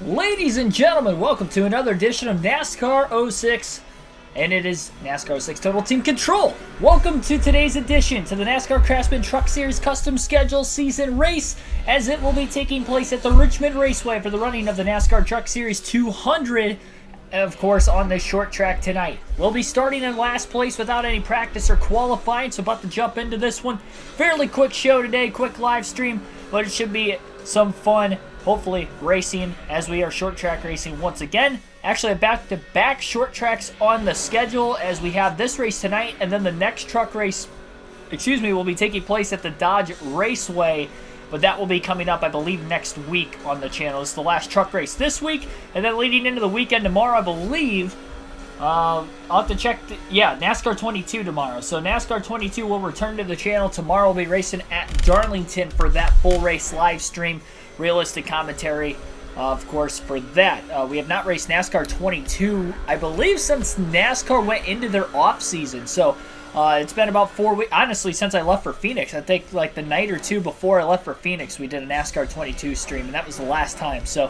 Ladies and gentlemen, welcome to another edition of NASCAR 06, and it is NASCAR 06 Total Team Control. Welcome to today's edition to the NASCAR Craftsman Truck Series Custom Schedule Season Race, as it will be taking place at the Richmond Raceway for the running of the NASCAR Truck Series 200, of course, on this short track tonight. We'll be starting in last place without any practice or qualifying, so about to jump into this one. Fairly quick show today, quick live stream, but it should be some fun, hopefully, racing as we are short track racing once again. Actually, back-to-back short tracks on the schedule, as we have this race tonight, and then the next truck race, will be taking place at the Dodge Raceway, but that will be coming up, I believe, next week on the channel. It's the last truck race this week, and then leading into the weekend tomorrow, I believe. I'll have to check. NASCAR 22 tomorrow. So NASCAR 22 will return to the channel. Tomorrow we'll be racing at Darlington for that full race live stream. Realistic commentary, of course, for that. We have not raced NASCAR 22, I believe, since NASCAR went into their off-season. So it's been about 4 weeks, honestly, since I left for Phoenix. I think like the night or two before I left for Phoenix, we did a NASCAR 22 stream, and that was the last time. So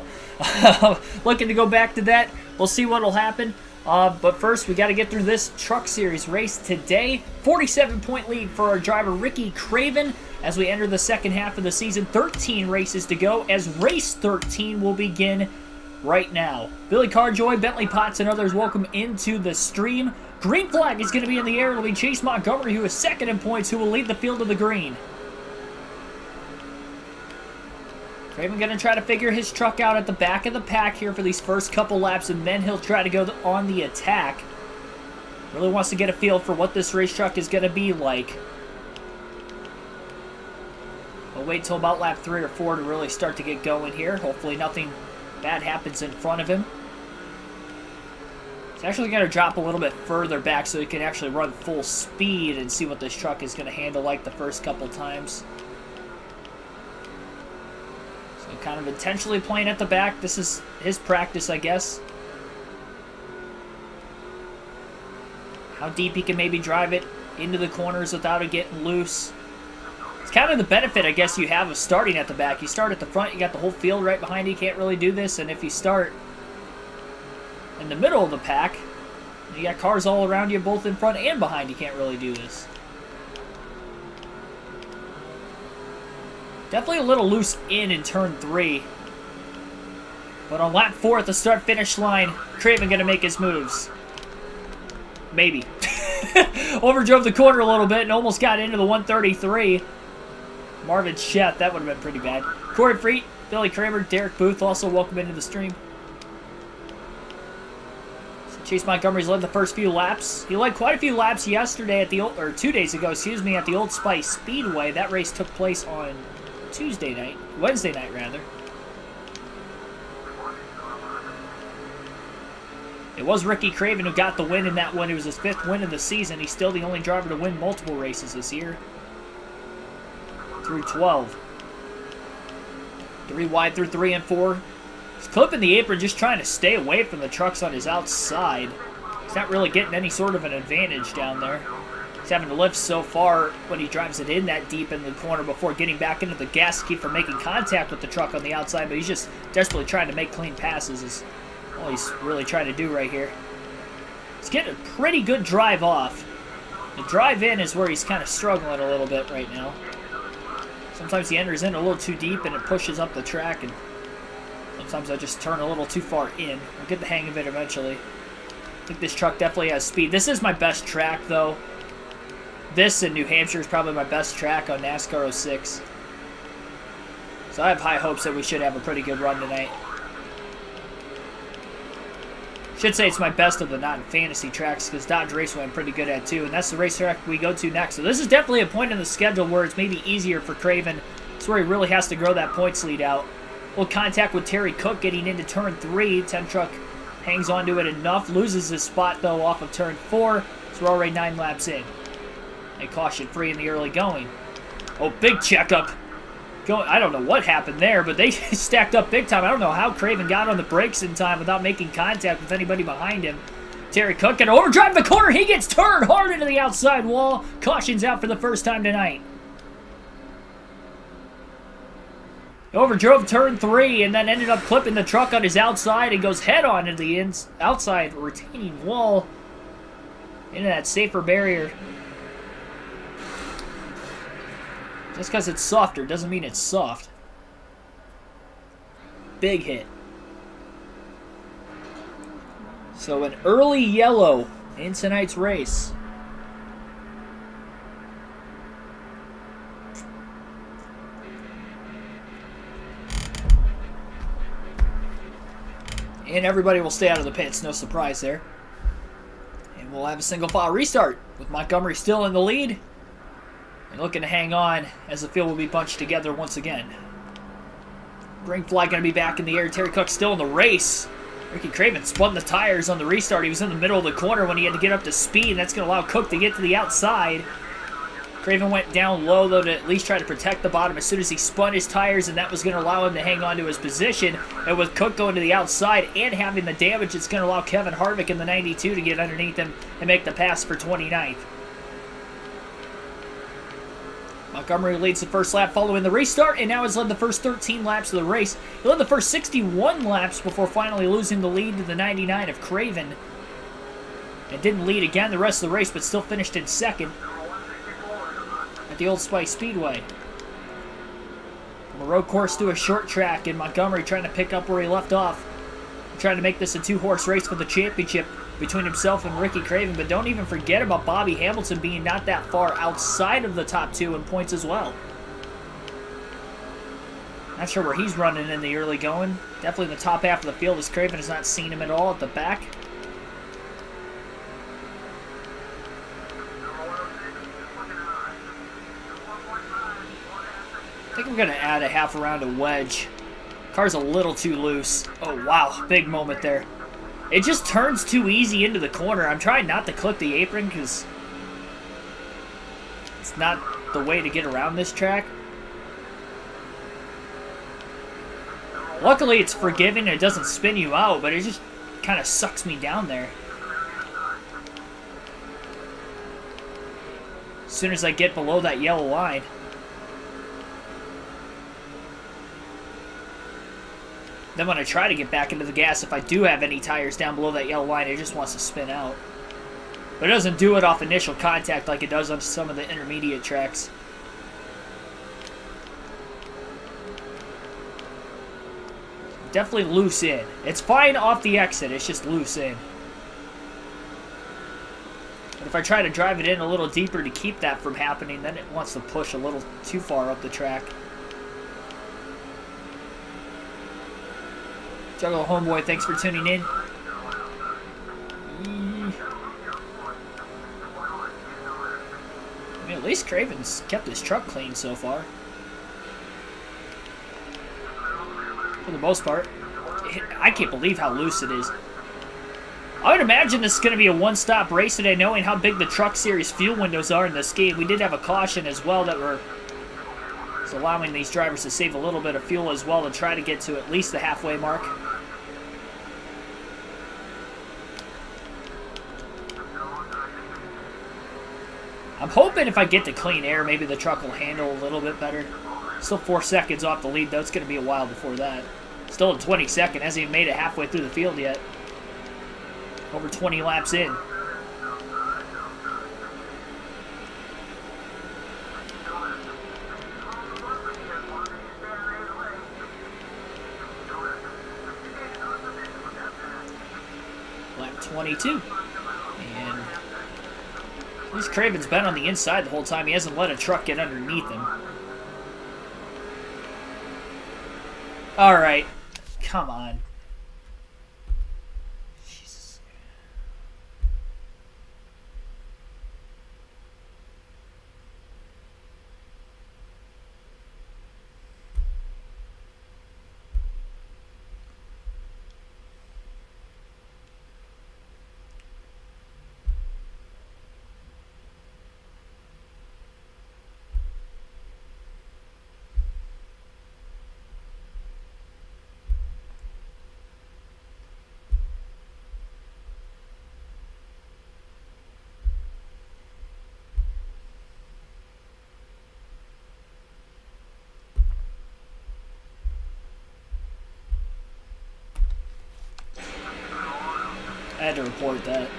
looking to go back to that. We'll see what will happen. But first, we got to get through this Truck Series race today. 47-point lead for our driver, Ricky Craven, as we enter the second half of the season. 13 races to go, as race 13 will begin right now. Billy Carjoy, Bentley Potts, and others welcome into the stream. Green flag is going to be in the air. It'll be Chase Montgomery, who is second in points, who will lead the field to the green. Craven going to try to figure his truck out at the back of the pack here for these first couple laps, and then he'll try to go on the attack. Really wants to get a feel for what this race truck is going to be like. We'll wait till about lap 3 or 4 to really start to get going here. Hopefully nothing bad happens in front of him. He's actually going to drop a little bit further back so he can actually run full speed and see what this truck is going to handle like the first couple times. Kind of intentionally playing at the back. This is his practice, I guess. How deep he can maybe drive it into the corners without it getting loose. It's kind of the benefit, I guess, you have of starting at the back. You start at the front, you got the whole field right behind you. You can't really do this. And if you start in the middle of the pack, you got cars all around you, both in front and behind. You can't really do this. Definitely a little loose in turn 3. But on lap 4 at the start-finish line, Craven going to make his moves. Maybe. Overdrove the corner a little bit and almost got into the 133. Marvin Sheth, that would have been pretty bad. Corey Freet, Billy Kramer, Derek Booth also welcome into the stream. So Chase Montgomery's led the first few laps. He led quite a few laps yesterday at the 2 days ago, at the Old Spice Speedway. That race took place on Wednesday night rather. It was Ricky Craven who got the win in that one. It was his 5th win of the season. He's still the only driver to win multiple races this year. Through 12. 3 wide through 3 and 4. He's clipping the apron, just trying to stay away from the trucks on his outside. He's not really getting any sort of an advantage down there. He's having to lift so far when he drives it in that deep in the corner before getting back into the gas to keep from making contact with the truck on the outside, but he's just desperately trying to make clean passes is all he's really trying to do right here. He's getting a pretty good drive off. The drive in is where he's kind of struggling a little bit right now. Sometimes he enters in a little too deep and it pushes up the track, and sometimes I just turn a little too far in. We'll get the hang of it eventually. I think this truck definitely has speed. This is my best track, though. This in New Hampshire is probably my best track on NASCAR 06. So I have high hopes that we should have a pretty good run tonight. Should say it's my best of the non-fantasy tracks, because Dodge Raceway I'm pretty good at too, and that's the racetrack we go to next. So this is definitely a point in the schedule where it's maybe easier for Craven. It's where he really has to grow that points lead out. Little contact with Terry Cook getting into turn 3. 10 truck hangs onto it enough. Loses his spot though off of turn 4. So we're already 9 laps in. And caution free in the early going. Oh, big checkup. I don't know what happened there, but they stacked up big time. I don't know how Craven got on the brakes in time without making contact with anybody behind him. Terry Cook can overdrive the corner. He gets turned hard into the outside wall. Caution's out for the first time tonight. He overdrove turn 3 and then ended up clipping the truck on his outside and goes head on into the outside retaining wall into that safer barrier. Just because it's softer doesn't mean it's soft. Big hit. So an early yellow in tonight's race. And everybody will stay out of the pits, no surprise there. And we'll have a single file restart with Montgomery still in the lead. And looking to hang on as the field will be bunched together once again. Green flag going to be back in the air. Terry Cook still in the race. Ricky Craven spun the tires on the restart. He was in the middle of the corner when he had to get up to speed. That's going to allow Cook to get to the outside. Craven went down low, though, to at least try to protect the bottom as soon as he spun his tires, and that was going to allow him to hang on to his position. And with Cook going to the outside and having the damage, it's going to allow Kevin Harvick in the 92 to get underneath him and make the pass for 29th. Montgomery leads the first lap following the restart, and now has led the first 13 laps of the race. He led the first 61 laps before finally losing the lead to the 99 of Craven. And didn't lead again the rest of the race, but still finished in second at the Old Spice Speedway. From a road course to a short track, and Montgomery trying to pick up where he left off. Trying to make this a two-horse race for the championship between himself and Ricky Craven, but don't even forget about Bobby Hamilton being not that far outside of the top 2 in points as well. Not sure where he's running in the early going. Definitely in the top half of the field as Craven has not seen him at all at the back. I think I'm going to add a half a round of wedge. Car's a little too loose. Oh, wow. Big moment there. It just turns too easy into the corner. I'm trying not to clip the apron because it's not the way to get around this track. Luckily, it's forgiving and it doesn't spin you out, but it just kind of sucks me down there. As soon as I get below that yellow line. Then when I try to get back into the gas, if I do have any tires down below that yellow line, it just wants to spin out. But it doesn't do it off initial contact like it does on some of the intermediate tracks. Definitely loose in. It's fine off the exit, it's just loose in. But if I try to drive it in a little deeper to keep that from happening, then it wants to push a little too far up the track. Juggle Homeboy, thanks for tuning in. I mean, at least Craven's kept his truck clean so far. For the most part. I can't believe how loose it is. I would imagine this is going to be a one-stop race today, knowing how big the Truck Series fuel windows are in this game. We did have a caution as well that were allowing these drivers to save a little bit of fuel as well to try to get to at least the halfway mark. I'm hoping if I get to clean air, maybe the truck will handle a little bit better. Still 4 seconds off the lead, though. It's going to be a while before that. Still in 22nd. Hasn't even made it halfway through the field yet. Over 20 laps in. Lap 22. And at least Craven's been on the inside the whole time. He hasn't let a truck get underneath him. Alright. Come on. Jesus. I had to report that.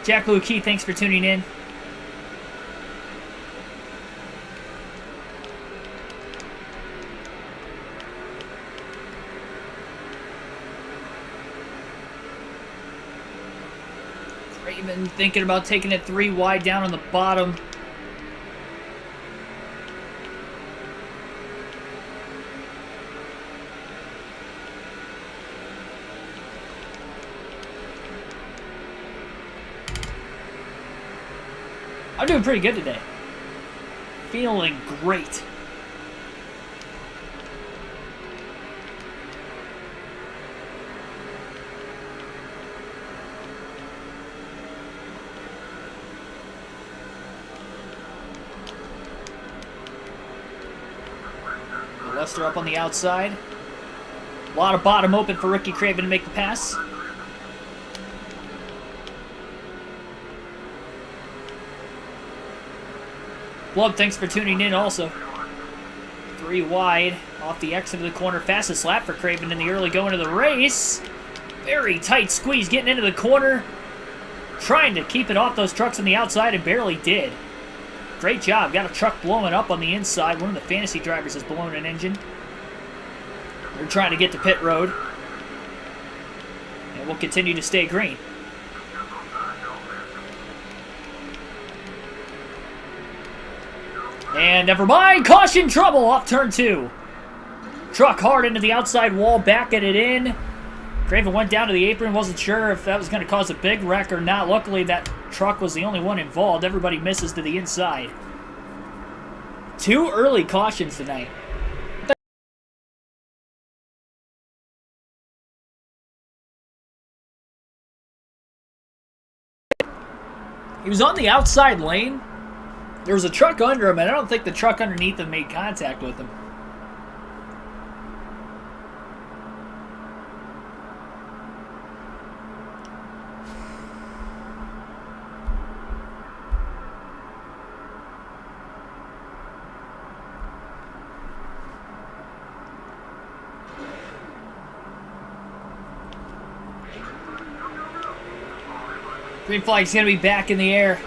Jack Blue Key, thanks for tuning in. Raven thinking about taking it 3 wide down on the bottom. I'm doing pretty good today. Feeling great. Lester up on the outside. A lot of bottom open for Ricky Craven to make the pass. Blood, thanks for tuning in also. 3 wide off the exit of the corner. Fastest lap for Craven in the early going of the race. Very tight squeeze getting into the corner. Trying to keep it off those trucks on the outside and barely did. Great job. Got a truck blowing up on the inside. One of the fantasy drivers has blown an engine. They're trying to get to pit road. And we'll continue to stay green. And never mind. Caution trouble off turn 2. Truck hard into the outside wall. Backing it in. Craven went down to the apron. Wasn't sure if that was going to cause a big wreck or not. Luckily, that truck was the only one involved. Everybody misses to the inside. 2 early cautions tonight. He was on the outside lane. There was a truck under him, and I don't think the truck underneath him made contact with him. Green flag's going to be back in the air.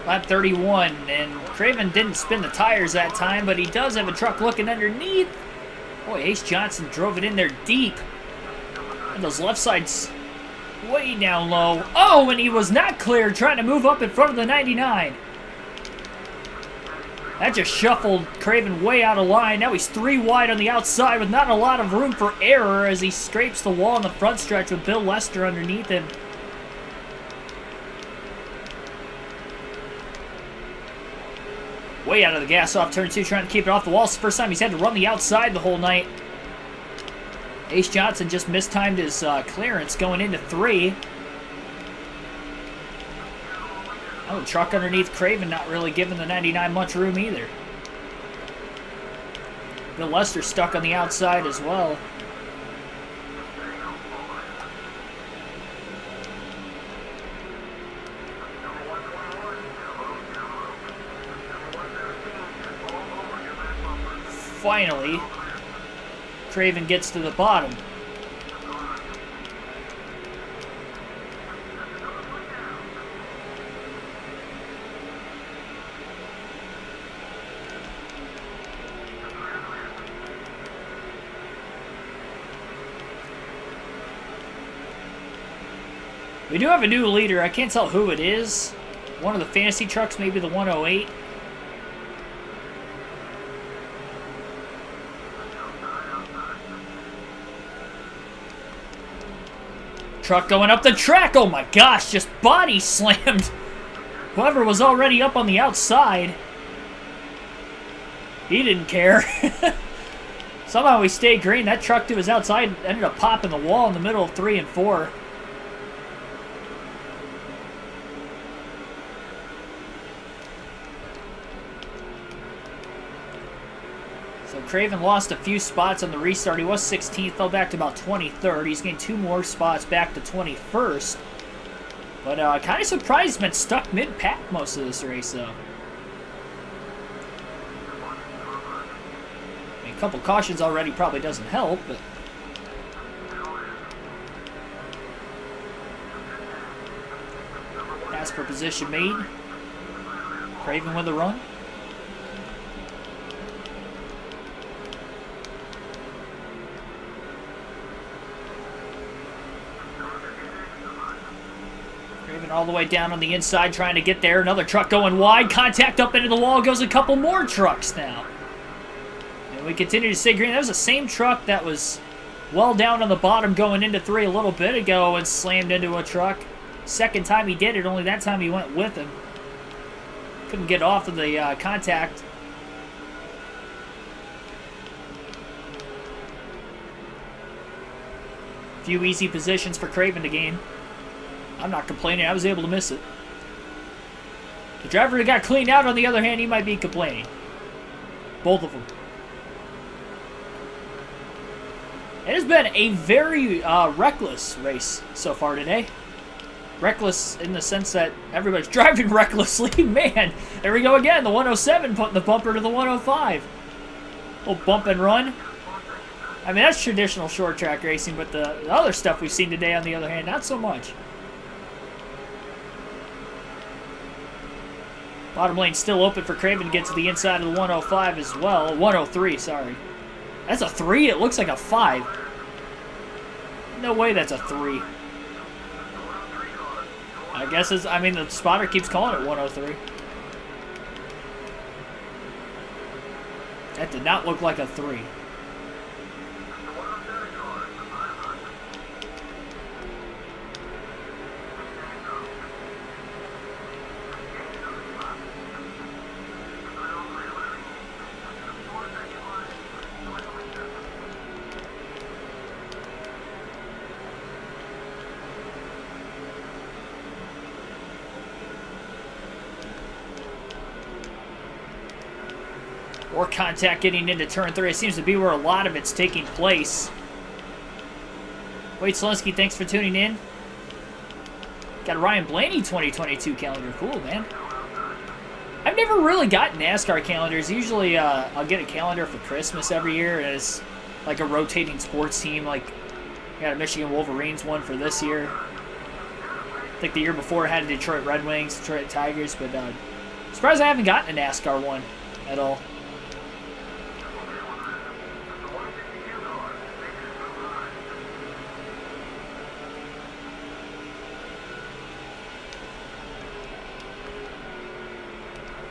Lap 31, and Craven didn't spin the tires that time, but he does have a truck looking underneath. Boy, Ace Johnson drove it in there deep. And those left sides way down low. Oh, and he was not clear, trying to move up in front of the 99. That just shuffled Craven way out of line. Now he's 3 wide on the outside with not a lot of room for error as he scrapes the wall in the front stretch with Bill Lester underneath him. Way out of the gas off turn 2, trying to keep it off the wall. It's the first time he's had to run the outside the whole night. Ace Johnson just mistimed his clearance going into 3. Oh, truck underneath Craven not really giving the 99 much room either. Bill Lester stuck on the outside as well. Finally, Craven gets to the bottom. We do have a new leader. I can't tell who it is. One of the fantasy trucks, maybe the 108. Truck going up the track. Oh my gosh, just body slammed whoever was already up on the outside. He didn't care. Somehow he stayed green. That truck to his outside ended up popping the wall in the middle of 3 and 4. So Craven lost a few spots on the restart. He was 16th, fell back to about 23rd. He's gained 2 more spots back to 21st. But kind of surprised he's been stuck mid-pack most of this race, though. I mean, couple cautions already probably doesn't help, but pass for position made. Craven with a run. Craven all the way down on the inside trying to get there. Another truck going wide. Contact up into the wall. Goes a couple more trucks now. And we continue to stay green. That was the same truck that was well down on the bottom going into 3 a little bit ago and slammed into a truck. Second time he did it, only that time he went with him. Couldn't get off of the contact. Few easy positions for Craven to gain. I'm not complaining. I was able to miss it. The driver who got cleaned out, on the other hand, he might be complaining. Both of them. It has been a very reckless race so far today. Reckless in the sense that everybody's driving recklessly. Man, there we go again. The 107 putting the bumper to the 105. Little bump and run. I mean, that's traditional short track racing, but the other stuff we've seen today, on the other hand, not so much. Bottom lane still open for Craven to get to the inside of the 105 as well. 103, sorry. That's a 3? It looks like a 5. No way that's a 3. I guess the spotter keeps calling it 103. That did not look like a 3. Or contact getting into turn 3. It seems to be where a lot of it's taking place. Wade Selinsky, thanks for tuning in. Got a Ryan Blaney 2022 calendar. Cool, man. I've never really gotten NASCAR calendars. Usually I'll get a calendar for Christmas every year. And it's like a rotating sports team. Like, I got a Michigan Wolverines one for this year. I think the year before I had a Detroit Red Wings, Detroit Tigers. But surprised I haven't gotten a NASCAR one at all.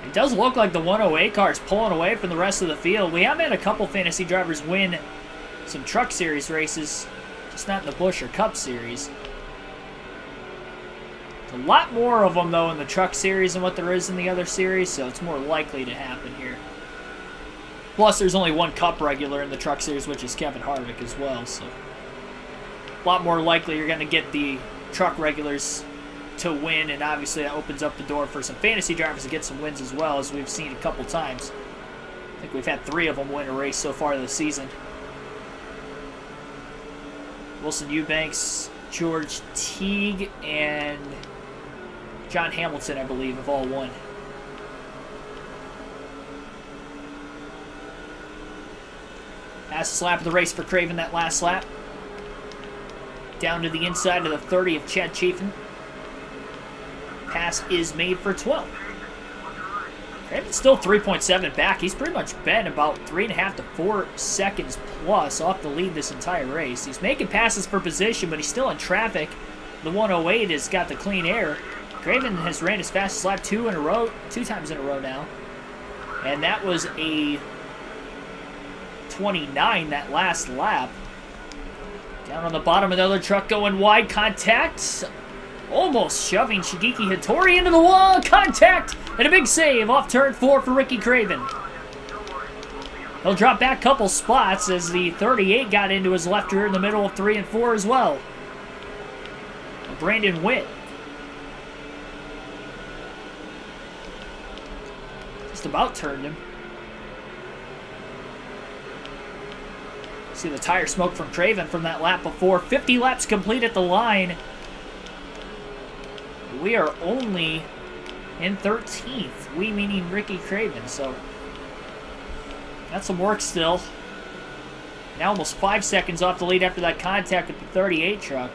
It does look like the 108 car is pulling away from the rest of the field. We have had a couple fantasy drivers win some Truck Series races, just not in the Busch or Cup Series. There's a lot more of them, though, in the Truck Series than what there is in the other series, so it's more likely to happen here. Plus, there's only one Cup regular in the Truck Series, which is Kevin Harvick as well, so a lot more likely you're going to get the Truck regulars to win, and obviously that opens up the door for some fantasy drivers to get some wins as well, as we've seen a couple times. I think we've had 3 of them win a race so far this season. Wilson Eubanks, George Teague, and John Hamilton, I believe, have all won. Fastest lap of the race for Craven, that last lap. Down to the inside of the 30 of Chad Chafin. Pass is made for 12th. Craven's still 3.7 back. He's pretty much been about 3.5 to 4 seconds plus off the lead this entire race. He's making passes for position, but he's still in traffic. The 108 has got the clean air. Craven has ran his fastest lap 2 times in a row now. And that was a 29 that last lap. Down on the bottom, another truck going wide. Contact. Almost shoving Shigeki Hattori into the wall. Contact! And a big save off turn 4 for Ricky Craven. He'll drop back a couple spots as the 38 got into his left rear in the middle of 3 and 4 as well. Brandon Witt. Just about turned him. See the tire smoke from Craven from that lap before. 50 laps complete at the line. We are only in 13th. We meaning Ricky Craven, so that's some work still. Now almost 5 seconds off the lead after that contact with the 38 truck.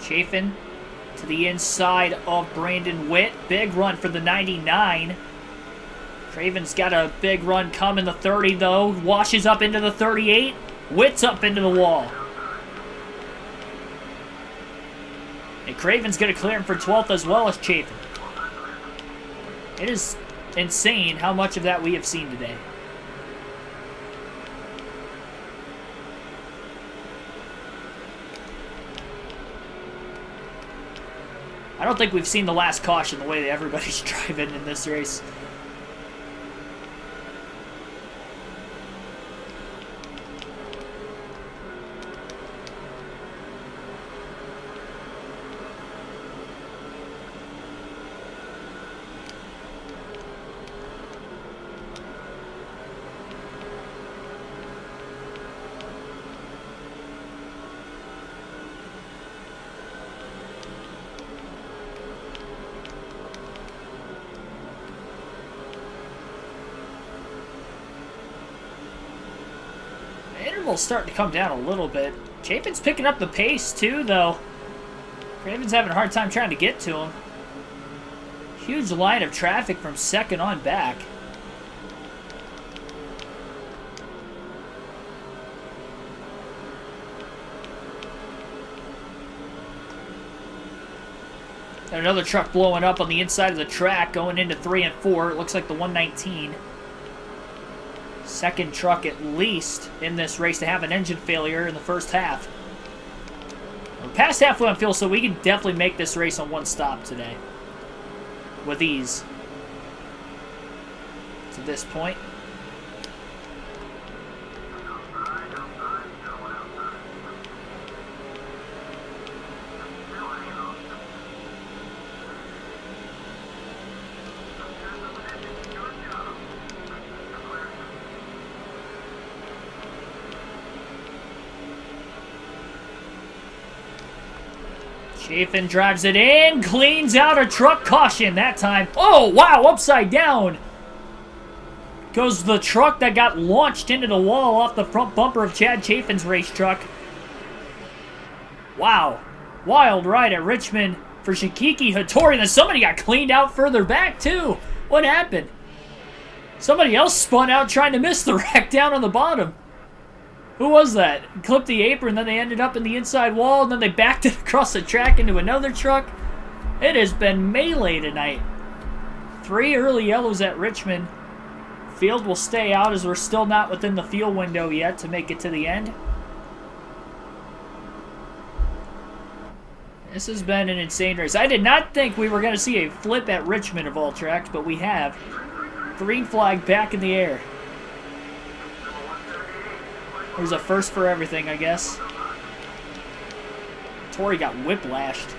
Chafin to the inside of Brandon Witt. Big run for the 99. Craven's got a big run coming. The 30, though. Washes up into the 38. Witt's up into the wall. And Craven's going to clear him for 12th as well as Chafin. It is insane how much of that we have seen today. I don't think we've seen the last caution the way that everybody's driving in this race. Interval's starting to come down a little bit. Chafin's picking up the pace too, though. Craven's having a hard time trying to get to him. Huge line of traffic from second on back. And another truck blowing up on the inside of the track, going into 3 and 4. It looks like the 119. Second truck at least in this race to have an engine failure in the first half. We're past halfway on fuel, so we can definitely make this race on one stop today. With ease. To this point. Chafin drives it in, cleans out a truck caution that time. Oh, wow, upside down. Goes the truck that got launched into the wall off the front bumper of Chad Chafin's race truck. Wow. Wild ride at Richmond for Shikiki Hattori. Then somebody got cleaned out further back, too. What happened? Somebody else spun out trying to miss the wreck down on the bottom. Who was that? Clipped the apron, then they ended up in the inside wall, and then they backed it across the track into another truck. It has been melee tonight. 3 early yellows at Richmond. Field will stay out as we're still not within the fuel window yet to make it to the end. This has been an insane race. I did not think we were going to see a flip at Richmond of all tracks, but we have. Green flag back in the air. There's a first for everything, I guess. Tori got whiplashed.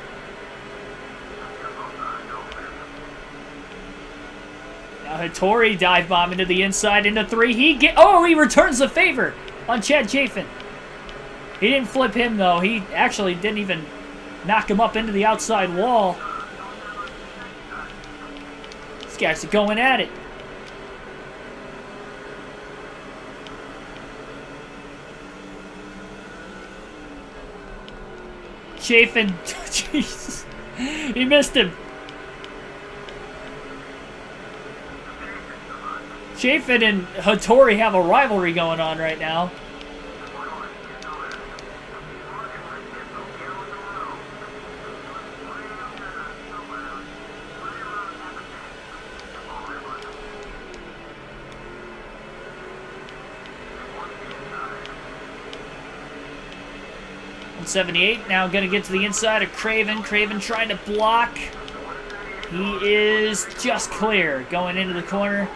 Now Hattori dive bomb into the inside into 3. He returns the favor on Chad Chafin. He didn't flip him though. He actually didn't even knock him up into the outside wall. These guys are going at it. Chafin, Jesus, he missed him. Chafin and Hattori have a rivalry going on right now. .78 now going to get to the inside of Craven. Craven trying to block. He is just clear going into the corner.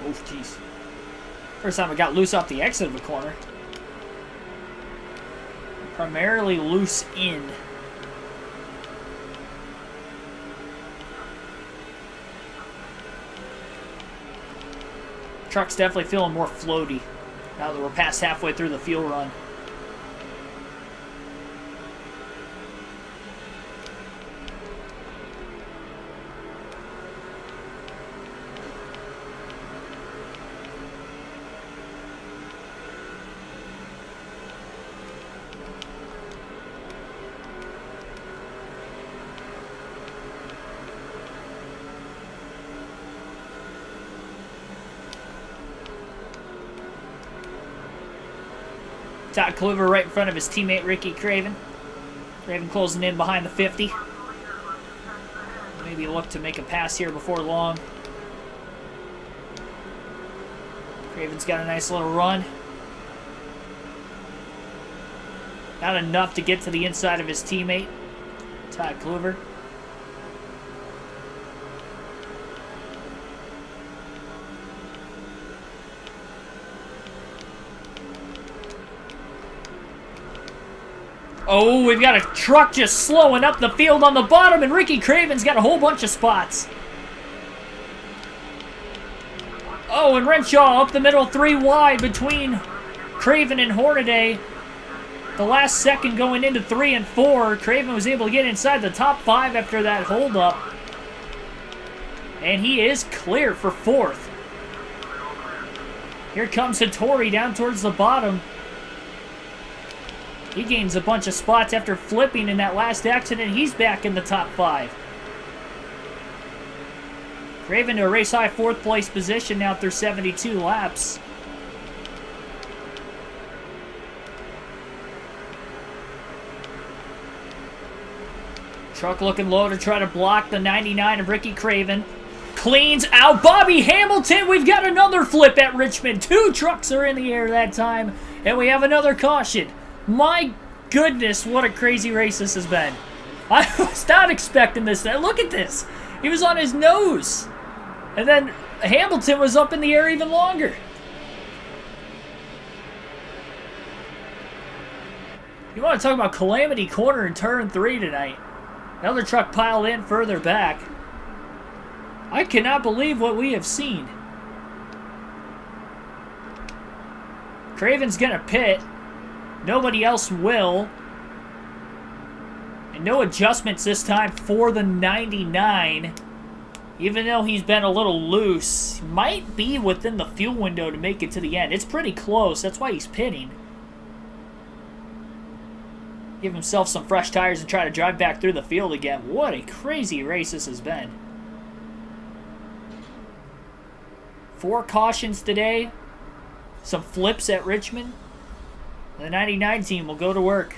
Oh, jeez. First time it got loose off the exit of the corner. Primarily loose in. Truck's definitely feeling more floaty now that we're past halfway through the fuel run. Todd Kluver right in front of his teammate Ricky Craven. Craven closing in behind the 50. Maybe look to make a pass here before long. Craven's got a nice little run. Not enough to get to the inside of his teammate, Todd Kluver. Oh, we've got a truck just slowing up the field on the bottom, and Ricky Craven's got a whole bunch of spots. Oh, and Renshaw up the middle, 3 wide between Craven and Hornaday. The last second going into 3 and 4. Craven was able to get inside the top 5 after that holdup. And he is clear for 4th. Here comes Hattori down towards the bottom. He gains a bunch of spots after flipping in that last accident. He's back in the top 5. Craven to a race-high 4th place position now through 72 laps. Truck looking low to try to block the 99 of Ricky Craven. Cleans out Bobby Hamilton. We've got another flip at Richmond. 2 trucks are in the air that time. And we have another caution. My goodness, what a crazy race this has been. I was not expecting this. Look at this. He was on his nose. And then Hamilton was up in the air even longer. You want to talk about calamity corner in turn 3 tonight. Another truck piled in further back. I cannot believe what we have seen. Craven's going to pit. Nobody else will. And no adjustments this time for the 99. Even though he's been a little loose. Might be within the fuel window to make it to the end. It's pretty close. That's why he's pitting. Give himself some fresh tires and try to drive back through the field again. What a crazy race this has been. 4 cautions today. Some flips at Richmond. The 99 team will go to work.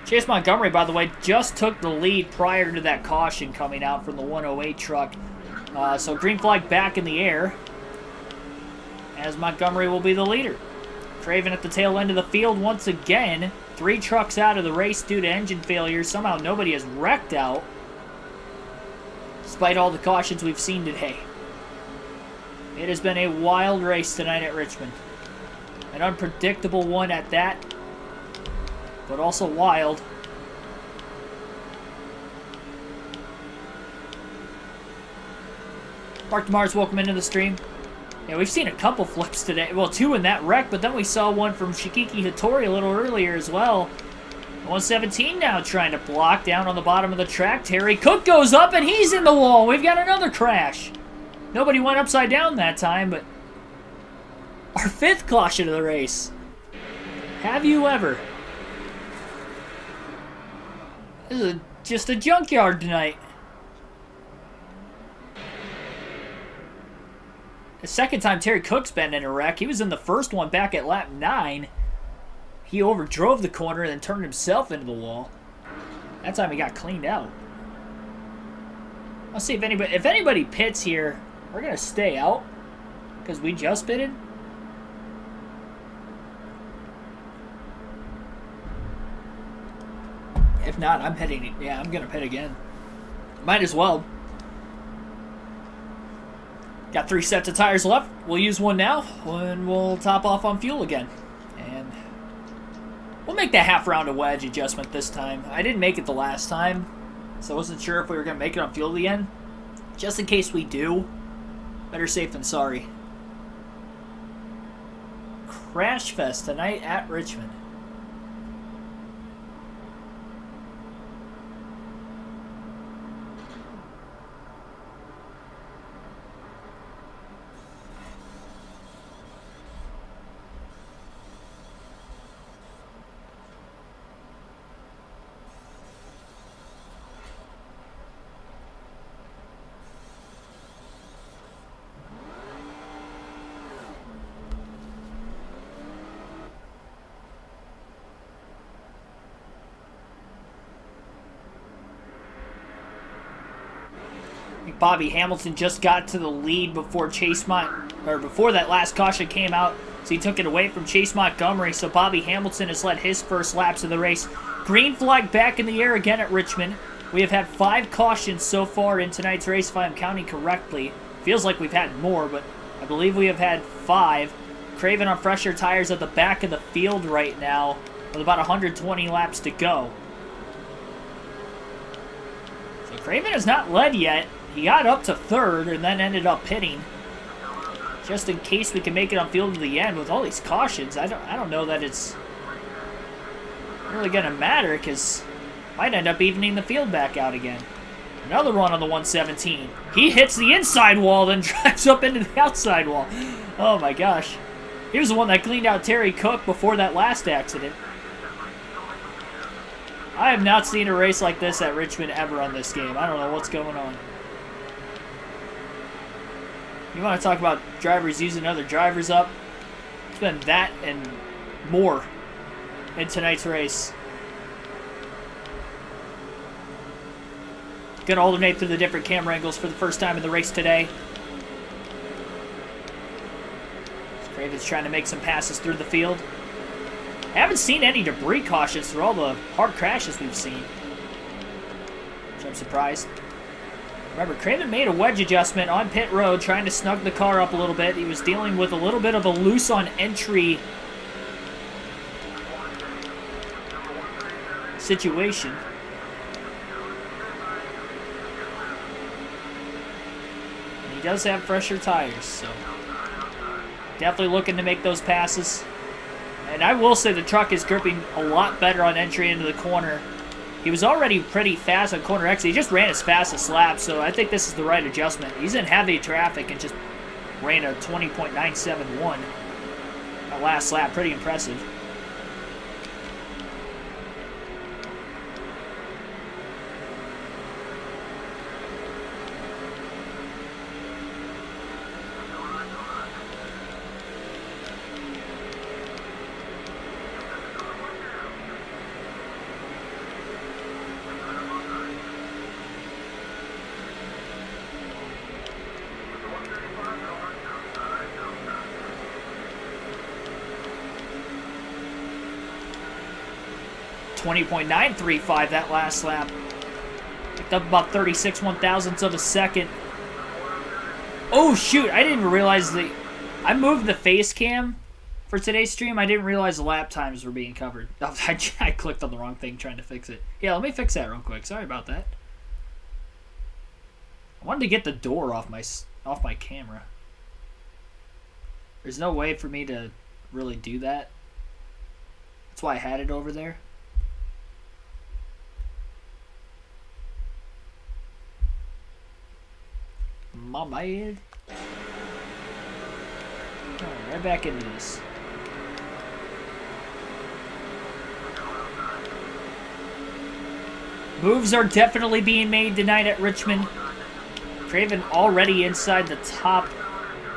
Chase Montgomery, by the way, just took the lead prior to that caution coming out from the 108 truck. So green flag back in the air, as Montgomery will be the leader. Craven at the tail end of the field once again. 3 trucks out of the race due to engine failure. Somehow nobody has wrecked out, despite all the cautions we've seen today. It has been a wild race tonight at Richmond. An unpredictable one at that, but also wild. Mark DeMars, welcome into the stream. Yeah, we've seen a couple flips today. Well, 2 in that wreck, but then we saw one from Shikiki Hattori a little earlier as well. 117 now trying to block down on the bottom of the track. Terry Cook goes up, and he's in the wall. We've got another crash. Nobody went upside down that time, but our 5th caution of the race. Have you ever? This is just a junkyard tonight. The second time Terry Cook's been in a wreck. He was in the first one back at lap 9. He overdrove the corner and then turned himself into the wall. That time he got cleaned out. Let's see if anybody pits here. We're going to stay out because we just pitted. If not, I'm pitting. Yeah, I'm going to pit again. Might as well. Got 3 sets of tires left. We'll use one now, and we'll top off on fuel again. And we'll make that half round of wedge adjustment this time. I didn't make it the last time, so I wasn't sure if we were going to make it on fuel at the end. Just in case we do, better safe than sorry. Crash Fest tonight at Richmond. Bobby Hamilton just got to the lead before before that last caution came out, so he took it away from Chase Montgomery. So Bobby Hamilton has led his first laps of the race. Green flag back in the air again at Richmond. We have had 5 cautions so far in tonight's race, if I'm counting correctly. Feels like we've had more, but I believe we have had 5. Craven on fresher tires at the back of the field right now, with about 120 laps to go. So Craven has not led yet. He got up to 3rd and then ended up pitting. Just in case we can make it on field to the end with all these cautions, I don't know that it's really going to matter, because might end up evening the field back out again. Another run on the 117. He hits the inside wall, then drives up into the outside wall. Oh my gosh. He was the one that cleaned out Terry Cook before that last accident. I have not seen a race like this at Richmond ever on this game. I don't know what's going on. You want to talk about drivers using other drivers up? It's been that and more in tonight's race. Gonna alternate through the different camera angles for the first time in the race today. Craven's trying to make some passes through the field. I haven't seen any debris cautions through all the hard crashes we've seen, which I'm surprised. Remember, Craven made a wedge adjustment on pit road, trying to snug the car up a little bit. He was dealing with a little bit of a loose on entry situation. And he does have fresher tires, so definitely looking to make those passes. And I will say the truck is gripping a lot better on entry into the corner. He was already pretty fast on corner X. He just ran his fastest lap, so I think this is the right adjustment. He's in heavy traffic and just ran a 20.971 that last lap. Pretty impressive. .935 that last lap. Picked up about 36 1,000ths of a second. Oh shoot, I didn't even realize I moved the face cam for today's stream. I didn't realize the lap times were being covered. I clicked on the wrong thing trying to fix it. Yeah, let me fix that real quick. Sorry about that. I wanted to get the door off my camera. There's no way for me to really do that. That's why I had it over there. My bad. Alright, right back into this. Moves are definitely being made tonight at Richmond. Craven already inside the top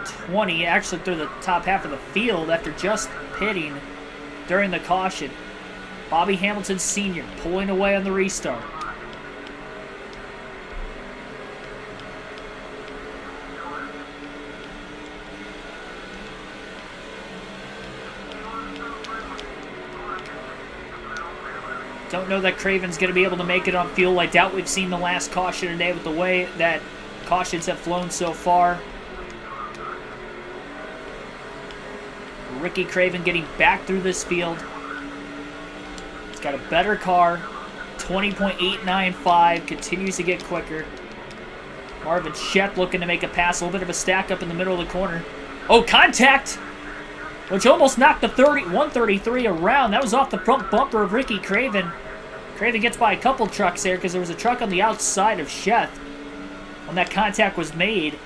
20, actually through the top half of the field after just pitting during the caution. Bobby Hamilton Sr. pulling away on the restart. Don't know that Craven's going to be able to make it on fuel. I doubt we've seen the last caution today with the way that cautions have flown so far. Ricky Craven getting back through this field. He's got a better car. 20.895. Continues to get quicker. Marvin Shep looking to make a pass. A little bit of a stack up in the middle of the corner. Oh, contact! Which almost knocked the 133 around. That was off the front bumper of Ricky Craven. Craven gets by a couple trucks there because there was a truck on the outside of Sheth when that contact was made.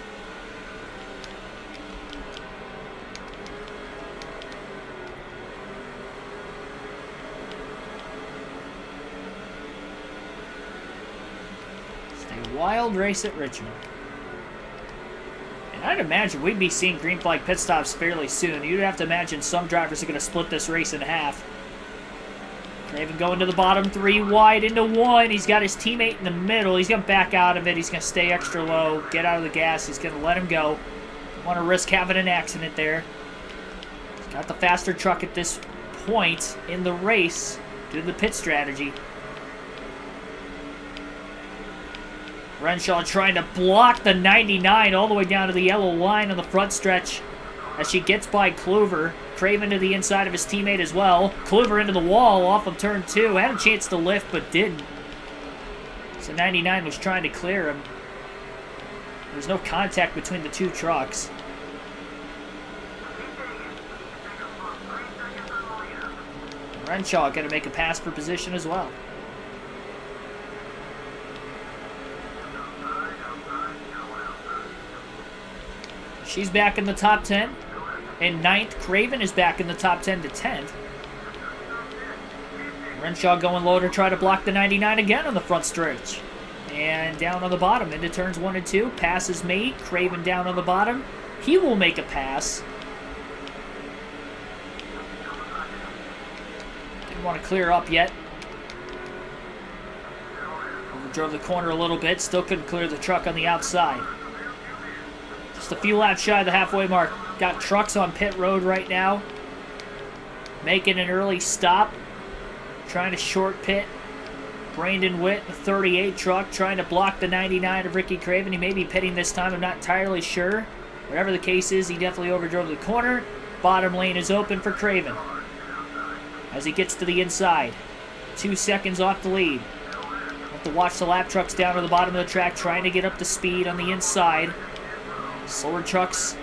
It's a wild race at Richmond. I'd imagine we'd be seeing green flag pit stops fairly soon. You'd have to imagine some drivers are going to split this race in half. Craven going to the bottom, 3 wide into 1. He's got his teammate in the middle. He's going to back out of it. He's going to stay extra low, get out of the gas. He's going to let him go. Don't want to risk having an accident there. He's got the faster truck at this point in the race due to the pit strategy. Renshaw trying to block the 99 all the way down to the yellow line on the front stretch as she gets by Kluver. Craven to the inside of his teammate as well. Kluver into the wall off of turn 2. Had a chance to lift but didn't. So 99 was trying to clear him. There's no contact between the two trucks. Renshaw going to make a pass for position as well. She's back in the top 10. In 9th, Craven is back in the top 10 to 10th. Renshaw going low to try to block the 99 again on the front stretch. And down on the bottom into turns 1 and 2. Pass is made. Craven down on the bottom. He will make a pass. Didn't want to clear up yet. Overdrove the corner a little bit. Still couldn't clear the truck on the outside. Just a few laps shy of the halfway mark. Got trucks on pit road right now. Making an early stop. Trying to short pit. Brandon Witt, the 38 truck, trying to block the 99 of Ricky Craven. He may be pitting this time. I'm not entirely sure. Whatever the case is, he definitely overdrove the corner. Bottom lane is open for Craven as he gets to the inside. 2 seconds off the lead. Have to watch the lap trucks down to the bottom of the track, trying to get up to speed on the inside. Slower trucks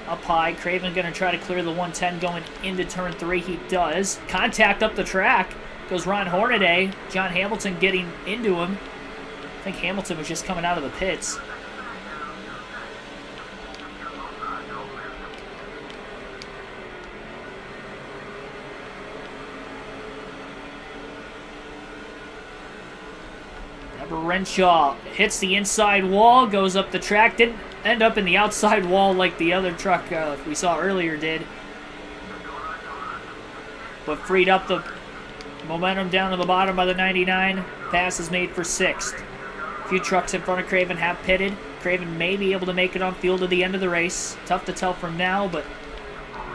up high. Craven going to try to clear the 110 going into turn 3. He does. Contact up the track. Goes Ron Hornaday. John Hamilton getting into him. I think Hamilton was just coming out of the pits. Renshaw hits the inside wall, goes up the track. Didn't end up in the outside wall like the other truck we saw earlier did. But freed up the momentum down to the bottom by the 99. Pass is made for 6th. A few trucks in front of Craven have pitted. Craven may be able to make it on field at the end of the race. Tough to tell from now, but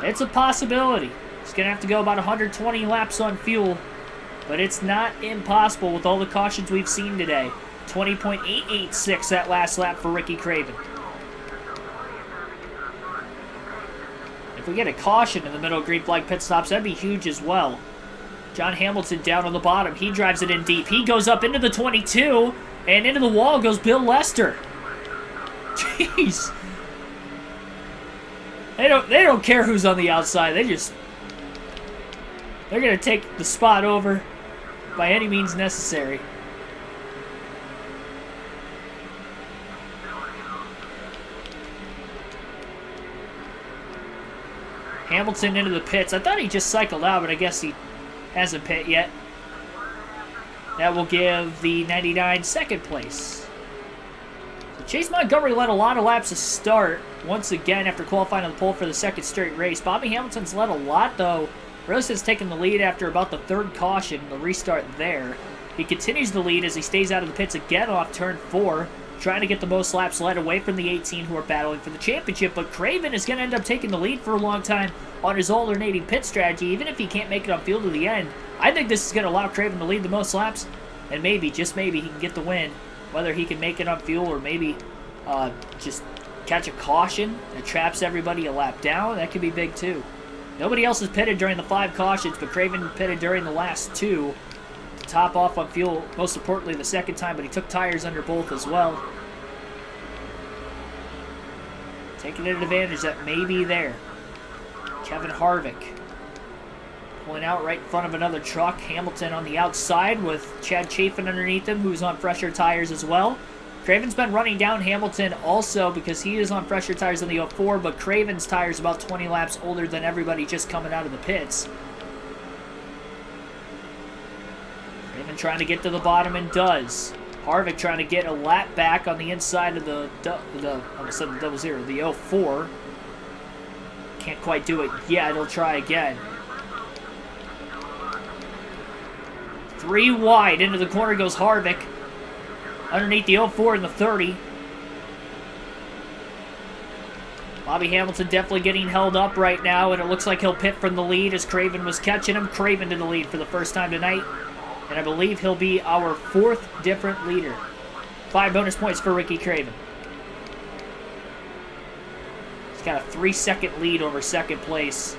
it's a possibility. He's going to have to go about 120 laps on fuel. But it's not impossible with all the cautions we've seen today. 20.886 that last lap for Ricky Craven. If we get a caution in the middle of green flag pit stops, that'd be huge as well. John Hamilton down on the bottom. He drives it in deep. He goes up into the 22, and into the wall goes Bill Lester. Jeez. They don't care who's on the outside. They're going to take the spot over by any means necessary. Hamilton into the pits. I thought he just cycled out, but I guess he hasn't pit yet. That will give the 99 second place. So Chase Montgomery led a lot of laps to start once again after qualifying on the pole for the 2nd straight race. Bobby Hamilton's led a lot, though. Rose has taken the lead after about the 3rd caution, the restart there. He continues the lead as he stays out of the pits again off turn 4, trying to get the most laps led away from the 18 who are battling for the championship. But Craven is going to end up taking the lead for a long time on his alternating pit strategy. Even if he can't make it on field to the end, I think this is going to allow Craven to lead the most laps, and maybe, just maybe, he can get the win. Whether he can make it on fuel or maybe just catch a caution that traps everybody a lap down, that could be big too. Nobody else has pitted during the 5 cautions, but Craven pitted during the last 2 to top off on fuel, most importantly the second time, but he took tires under both as well. Taking an advantage that may be there. Kevin Harvick pulling out right in front of another truck. Hamilton on the outside with Chad Chafin underneath him, who's on fresher tires as well. Craven's been running down Hamilton also because he is on fresher tires in the 04, but Craven's tires about 20 laps older than everybody just coming out of the pits. Craven trying to get to the bottom and does. Harvick trying to get a lap back on the inside of the 04. Can't quite do it yet. He'll try again. 3 wide. Into the corner goes Harvick. Underneath the 04 and the 30. Bobby Hamilton definitely getting held up right now, and it looks like he'll pit from the lead as Craven was catching him. Craven to the lead for the first time tonight, and I believe he'll be our 4th different leader. 5 bonus points for Ricky Craven. He's got a 3-second lead over second place.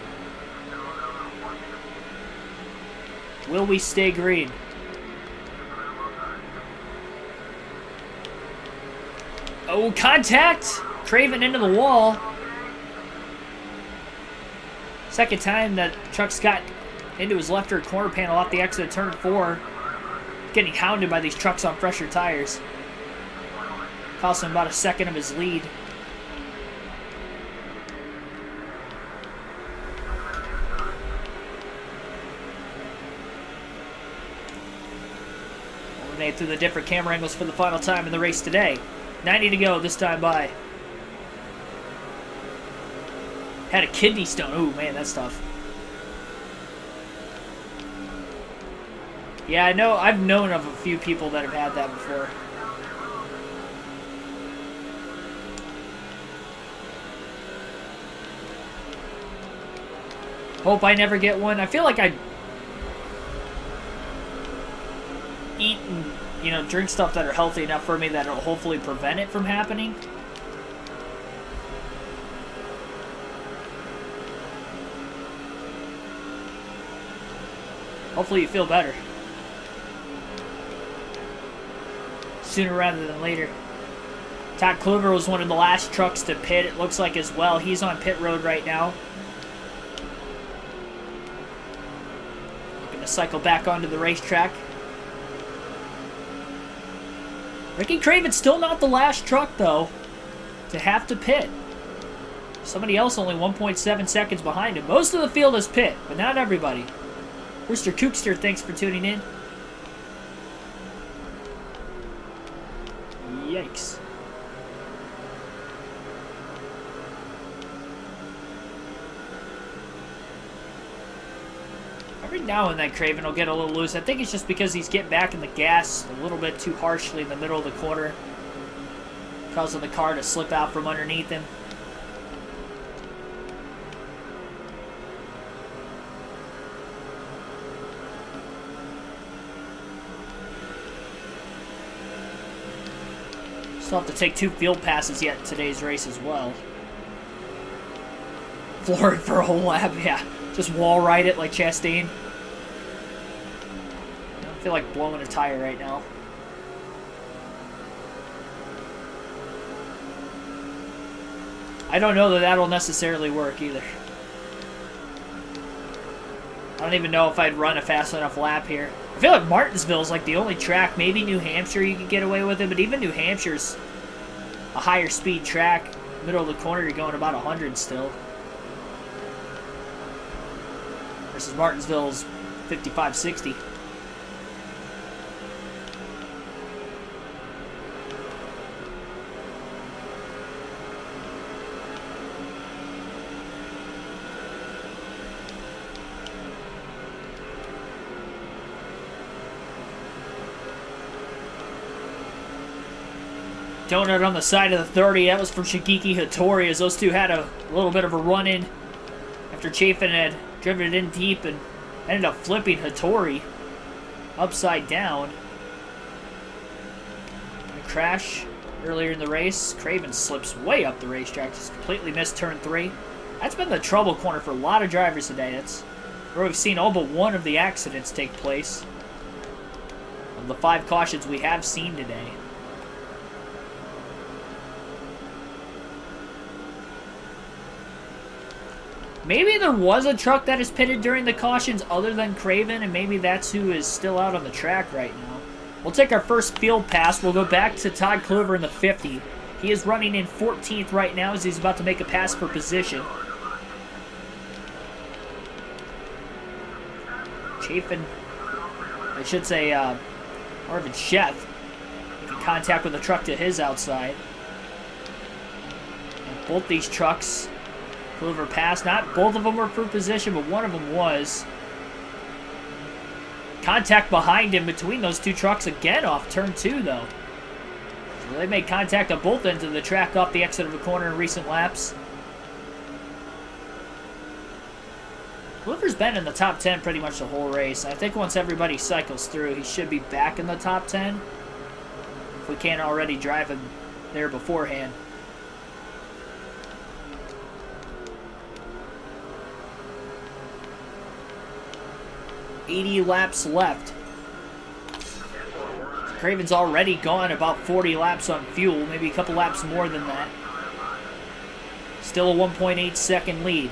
Will we stay green? Oh, contact! Craven into the wall. Second time that truck's got into his left rear corner panel off the exit of turn 4. Getting hounded by these trucks on fresher tires. Cost him about a second of his lead. Eliminate through the different camera angles for the final time in the race today. 90 to go this time by. Had a kidney stone. Ooh, man, that's tough. Yeah, I know. I've known of a few people that have had that before. Hope I never get one. I feel like I eat and, you know, drink stuff that are healthy enough for me that it'll hopefully prevent it from happening. Hopefully you feel better. Sooner rather than later. Todd Kluber was one of the last trucks to pit, it looks like, as well. He's on pit road right now. Looking to cycle back onto the racetrack. Ricky Craven's still not the last truck, though, to have to pit. Somebody else only 1.7 seconds behind him. Most of the field is pit, but not everybody. Rooster Kookster, thanks for tuning in. Yikes. Every now and then Craven will get a little loose. I think it's just because he's getting back in the gas a little bit too harshly in the middle of the corner, causing the car to slip out from underneath him. Still have to take 2 field passes yet in today's race as well. Floored for a whole lap, yeah. Just wall ride it like Chastain. I don't feel like blowing a tire right now. I don't know that that'll necessarily work either. I don't even know if I'd run a fast enough lap here. I feel like Martinsville's like the only track, maybe New Hampshire you could get away with it, but even New Hampshire's a higher speed track. Middle of the corner, you're going about 100 still. Versus Martinsville's 55, 60. Donut on the side of the 30. That was from Shigeki Hattori, as those two had a little bit of a run-in after Chafin had driven it in deep and Ended up flipping Hattori upside down. A crash earlier in the race. Craven slips way up the racetrack. Just completely missed turn 3. That's been the trouble corner for a lot of drivers today. That's where we've seen all but one of the accidents take place. Of the 5 cautions we have seen today. Maybe there was a truck that is pitted during the cautions other than Craven, and maybe that's who is still out on the track right now. We'll take our first field pass. We'll go back to Todd Kluver in the 50. He is running in 14th right now as he's about to make a pass for position. Chafin, I should say, Marvin Sheff, making contact with the truck to his outside. And both these trucks, Kluver passed. Not both of them were for position, but one of them was. Contact behind him between those 2 trucks again off turn 2, though. So they made contact on both ends of the track off the exit of the corner in recent laps. Kluver's been in the top 10 pretty much the whole race. I think once everybody cycles through, he should be back in the top 10. If we can't already drive him there beforehand. .80 laps left. Craven's already gone about 40 laps on fuel, maybe a couple laps more than that. Still a 1.8 second lead.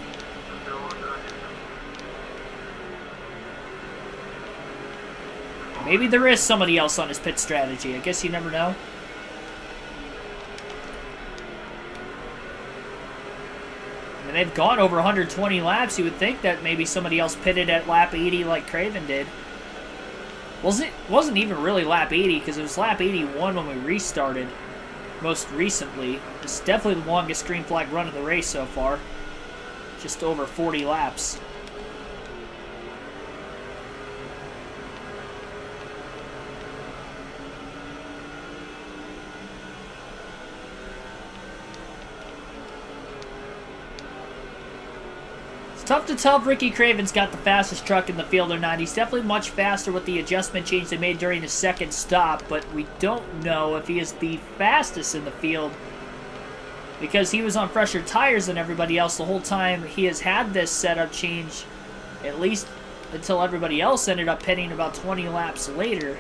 Maybe there is somebody else on his pit strategy. I guess you never know. I mean, they've gone over 120 laps. You would think that maybe somebody else pitted at lap 80 like Craven did. Wasn't even really lap 80 because it was lap 81 when we restarted most recently. It's definitely the longest green flag run of the race so far. Just over 40 laps. Tough to tell if Ricky Craven's got the fastest truck in the field or not. He's definitely much faster with the adjustment change they made during his second stop, but we don't know if he is the fastest in the field because he was on fresher tires than everybody else the whole time he has had this setup change, at least until everybody else ended up pitting about 20 laps later.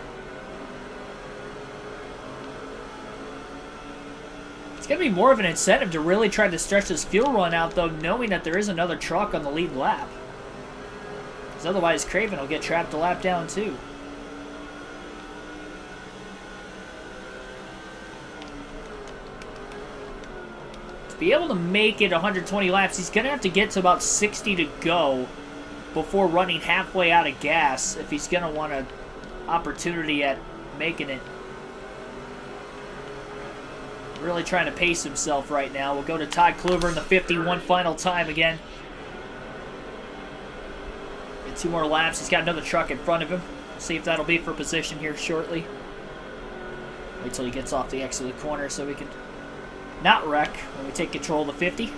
It's going to be more of an incentive to really try to stretch this fuel run out, though, knowing that there is another truck on the lead lap. Because otherwise, Craven will get trapped a lap down, too. To be able to make it 120 laps, he's going to have to get to about 60 to go before running halfway out of gas if he's going to want an opportunity at making it. Really trying to pace himself right now. We'll go to Todd Kluver in the 51 final time again. Get 2 more laps. He's got another truck in front of him. We'll see if that'll be for position here shortly. Wait till he gets off the exit of the corner so we can not wreck when we take control of the 50.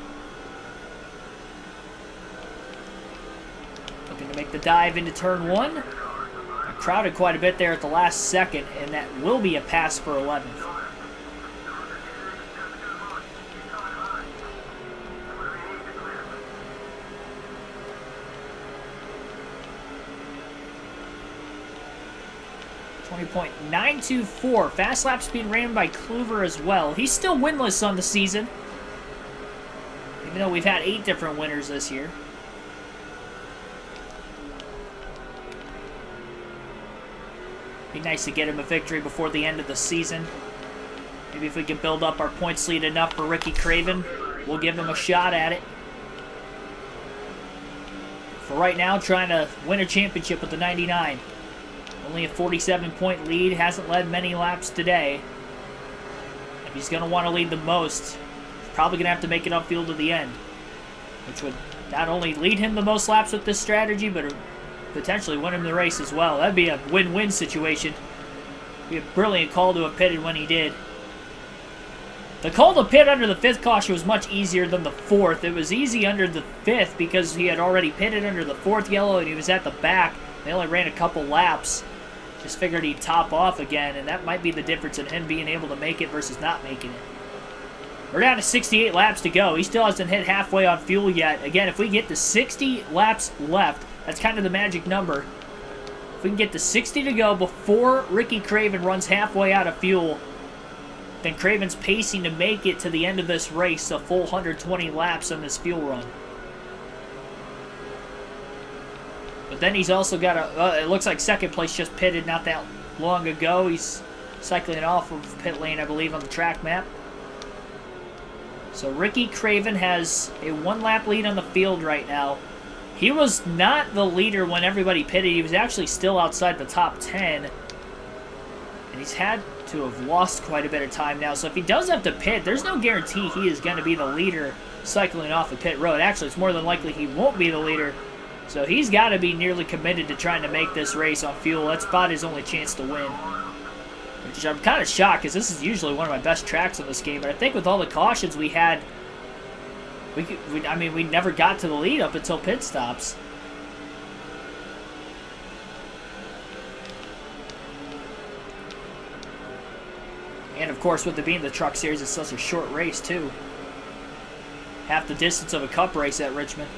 Looking to make the dive into turn 1. Crowded quite a bit there at the last second, and that will be a pass for 11th. .924. Fast laps being ran by Kluver as well. He's still winless on the season, even though we've had 8 different winners this year. Be nice to get him a victory before the end of the season. Maybe if we can build up our points lead enough for Ricky Craven, we'll give him a shot at it. For right now, trying to win a championship with the 99. Only a 47-point lead, hasn't led many laps today. If he's going to want to lead the most, he's probably going to have to make it upfield to the end, which would not only lead him the most laps with this strategy, but potentially win him the race as well. That'd be a win-win situation. Be a brilliant call to have pitted when he did. The call to pit under the 5th caution was much easier than the 4th. It was easy under the 5th because he had already pitted under the 4th yellow and he was at the back. They only ran a couple laps. Just figured he'd top off again, and that might be the difference in him being able to make it versus not making it. We're down to 68 laps to go. He still hasn't hit halfway on fuel yet. Again, if we get to 60 laps left, that's kind of the magic number. If we can get to 60 to go before Ricky Craven runs halfway out of fuel, then Craven's pacing to make it to the end of this race, a full 120 laps on this fuel run. But then he's also got a, it looks like second place just pitted not that long ago. He's cycling off of pit lane, I believe, on the track map. So Ricky Craven has a 1-lap lead on the field right now. He was not the leader when everybody pitted. He was actually still outside the top 10. And he's had to have lost quite a bit of time now. So if he does have to pit, there's no guarantee he is going to be the leader cycling off the pit road. Actually, it's more than likely he won't be the leader. So he's got to be nearly committed to trying to make this race on fuel. That's about his only chance to win. Which I'm kind of shocked because this is usually one of my best tracks in this game. But I think with all the cautions we had, we never got to the lead up until pit stops. And of course, with it being the Truck Series, it's such a short race too. Half the distance of a Cup race at Richmond.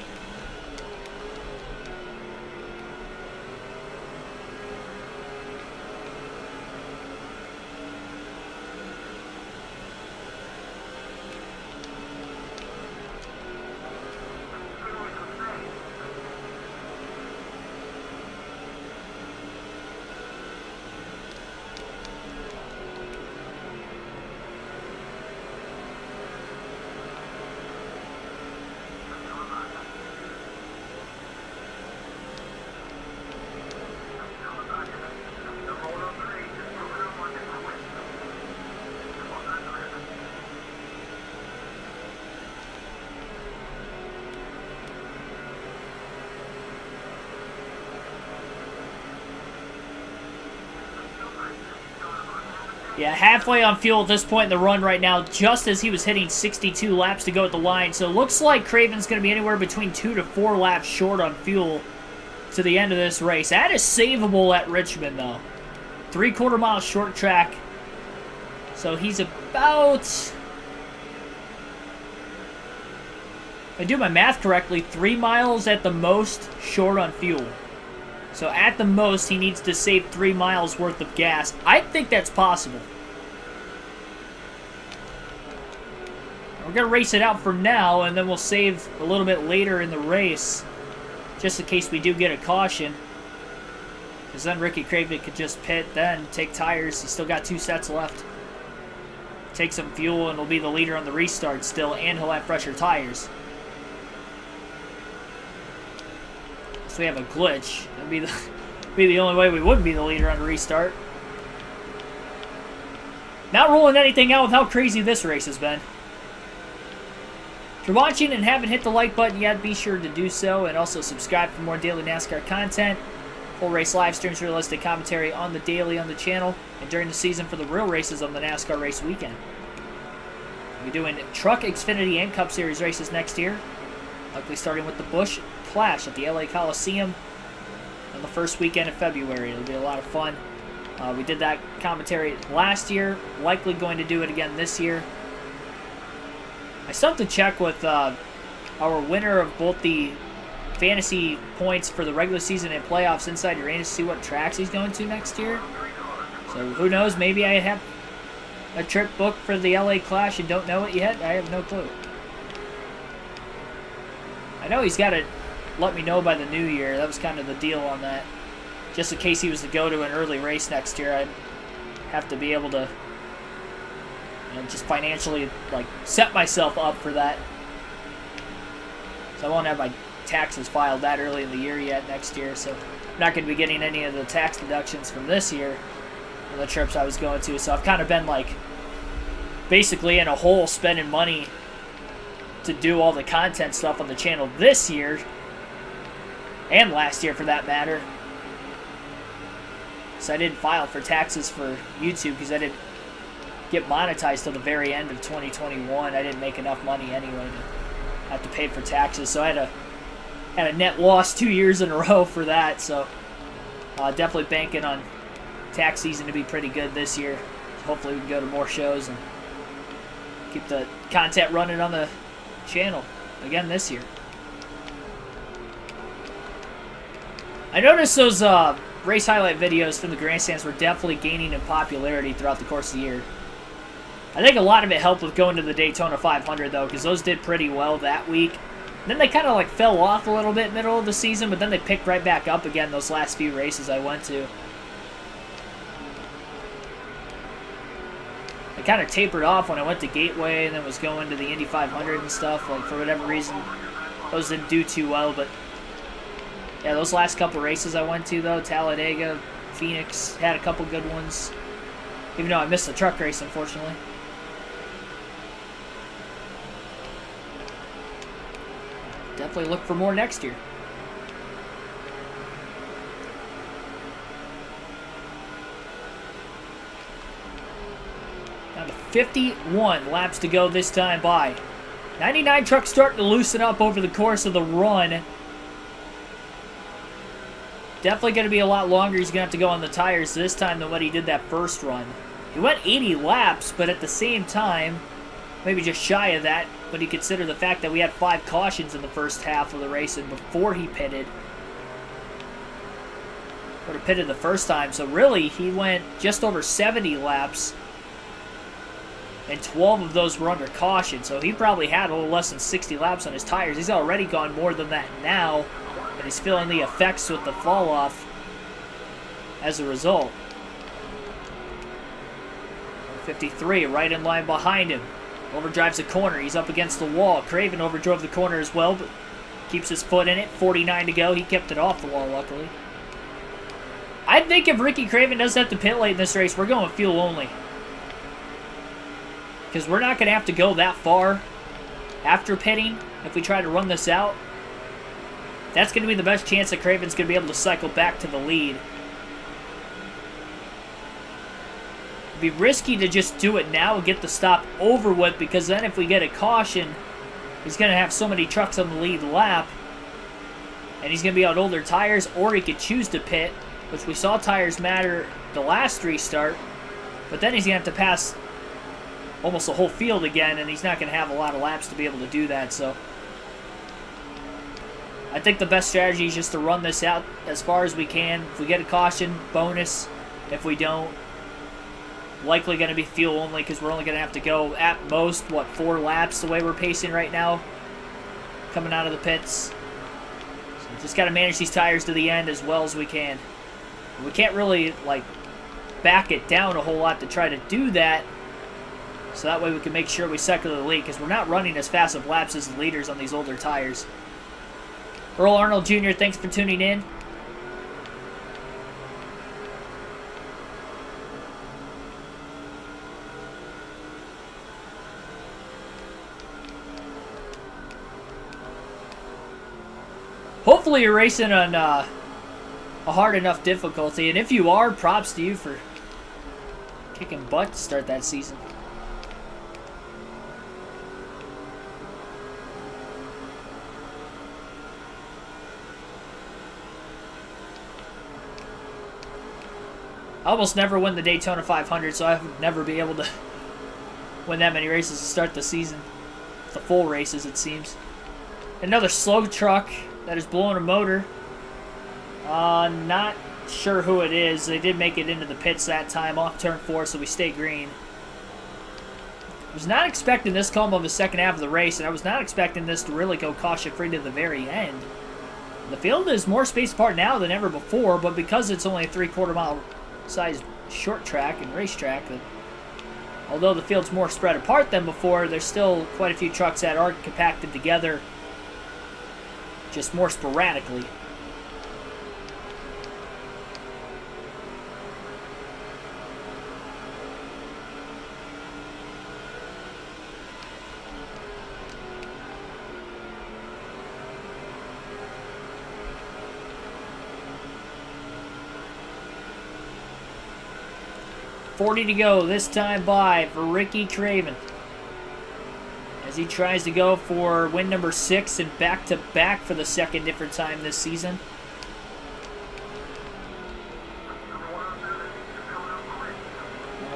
Yeah, halfway on fuel at this point in the run right now, just as he was hitting 62 laps to go at the line. So it looks like Craven's going to be anywhere between 2 to 4 laps short on fuel to the end of this race. That is savable at Richmond, though. 3/4 mile short track. So he's about, if I do my math correctly, 3 miles at the most short on fuel. So at the most, he needs to save 3 miles worth of gas. I think that's possible. We're going to race it out for now, and then we'll save a little bit later in the race, just in case we do get a caution. Because then Ricky Craven could just pit, then take tires. He's still got 2 sets left. Take some fuel, and he'll be the leader on the restart still, and he'll have fresher tires. So we have a glitch. That'd be the only way we wouldn't be the leader on the restart. Not ruling anything out with how crazy this race has been. If you're watching and haven't hit the like button yet, be sure to do so, and also subscribe for more daily NASCAR content. Full race live streams, realistic commentary on the daily on the channel, and during the season for the real races on the NASCAR race weekend. We'll be doing Truck, Xfinity, and Cup Series races next year. Likely starting with the Busch Clash at the LA Coliseum on the first weekend of February. It'll be a lot of fun. We did that commentary last year. Likely going to do it again this year. I still have to check with our winner of both the fantasy points for the regular season and playoffs Inside Uranus to see what tracks he's going to next year. So who knows? Maybe I have a trip booked for the LA Clash and don't know it yet. I have no clue. I know he's got to let me know by the new year. That was kind of the deal on that. Just in case he was to go to an early race next year, I'd have to be able to, just financially set myself up for that. So I won't have my taxes filed that early in the year yet next year. So I'm not going to be getting any of the tax deductions from this year on the trips I was going to. So I've kind of been basically in a hole spending money to do all the content stuff on the channel this year, and last year for that matter. So I didn't file for taxes for YouTube because I didn't get monetized till the very end of 2021. I didn't make enough money anyway to have to pay for taxes, so I had a net loss 2 years in a row for that. So definitely banking on tax season to be pretty good this year. Hopefully we can go to more shows and keep the content running on the channel again this year. I noticed those race highlight videos from the grandstands were definitely gaining in popularity throughout the course of the year. I think a lot of it helped with going to the Daytona 500 though, because those did pretty well that week. Then they kind of like fell off a little bit middle of the season, but then they picked right back up again those last few races I went to. I kind of tapered off when I went to Gateway and then was going to the Indy 500 and stuff. Like, for whatever reason, those didn't do too well. But yeah, those last couple races I went to though, Talladega, Phoenix, had a couple good ones. Even though I missed the truck race, unfortunately. Definitely look for more next year. Down to 51 laps to go this time by. 99 truck starting to loosen up over the course of the run. Definitely going to be a lot longer. He's going to have to go on the tires this time than what he did that first run. He went 80 laps, but at the same time, maybe just shy of that when you consider the fact that we had 5 cautions in the first half of the race and before he pitted. Would have pitted the first time, so really he went just over 70 laps, and 12 of those were under caution, so he probably had a little less than 60 laps on his tires. He's already gone more than that now, and he's feeling the effects with the fall off as a result. 53 right in line behind him. Overdrives the corner. He's up against the wall. Craven overdrove the corner as well, but keeps his foot in it. 49 to go. He kept it off the wall, luckily. I think if Ricky Craven does have to pit late in this race, we're going fuel only. Because we're not going to have to go that far after pitting if we try to run this out. That's going to be the best chance that Craven's going to be able to cycle back to the lead. Be risky to just do it now and get the stop over with, because then if we get a caution, he's going to have so many trucks on the lead lap, and he's going to be on older tires, or he could choose to pit, which we saw tires matter the last restart, but then he's going to have to pass almost the whole field again, and he's not going to have a lot of laps to be able to do that. So I think the best strategy is just to run this out as far as we can. If we get a caution, bonus. If we don't, likely going to be fuel only, because we're only going to have to go at most, what, 4 laps the way we're pacing right now coming out of the pits. So just got to manage these tires to the end as well as we can. We can't really like back it down a whole lot to try to do that, so that way we can make sure we cycle the lead, because we're not running as fast of laps as the leaders on these older tires. Earl Arnold Jr., thanks for tuning in. Hopefully you're racing on a hard enough difficulty, and if you are, props to you for kicking butt to start that season. I almost never win the Daytona 500, so I would never be able to win that many races to start the season. The full races, it seems. Another slow truck that is blowing a motor. Not sure who it is. They did make it into the pits that time off turn 4, so we stay green. I was not expecting this calm of the second half of the race, and I was not expecting this to really go caution-free to the very end. The field is more spaced apart now than ever before, but because it's only a 3/4 mile size short track and racetrack, although the field's more spread apart than before, there's still quite a few trucks that aren't compacted together, just more sporadically. 40 to go this time by for Ricky Craven, as he tries to go for win number 6 and back-to-back for the second different time this season.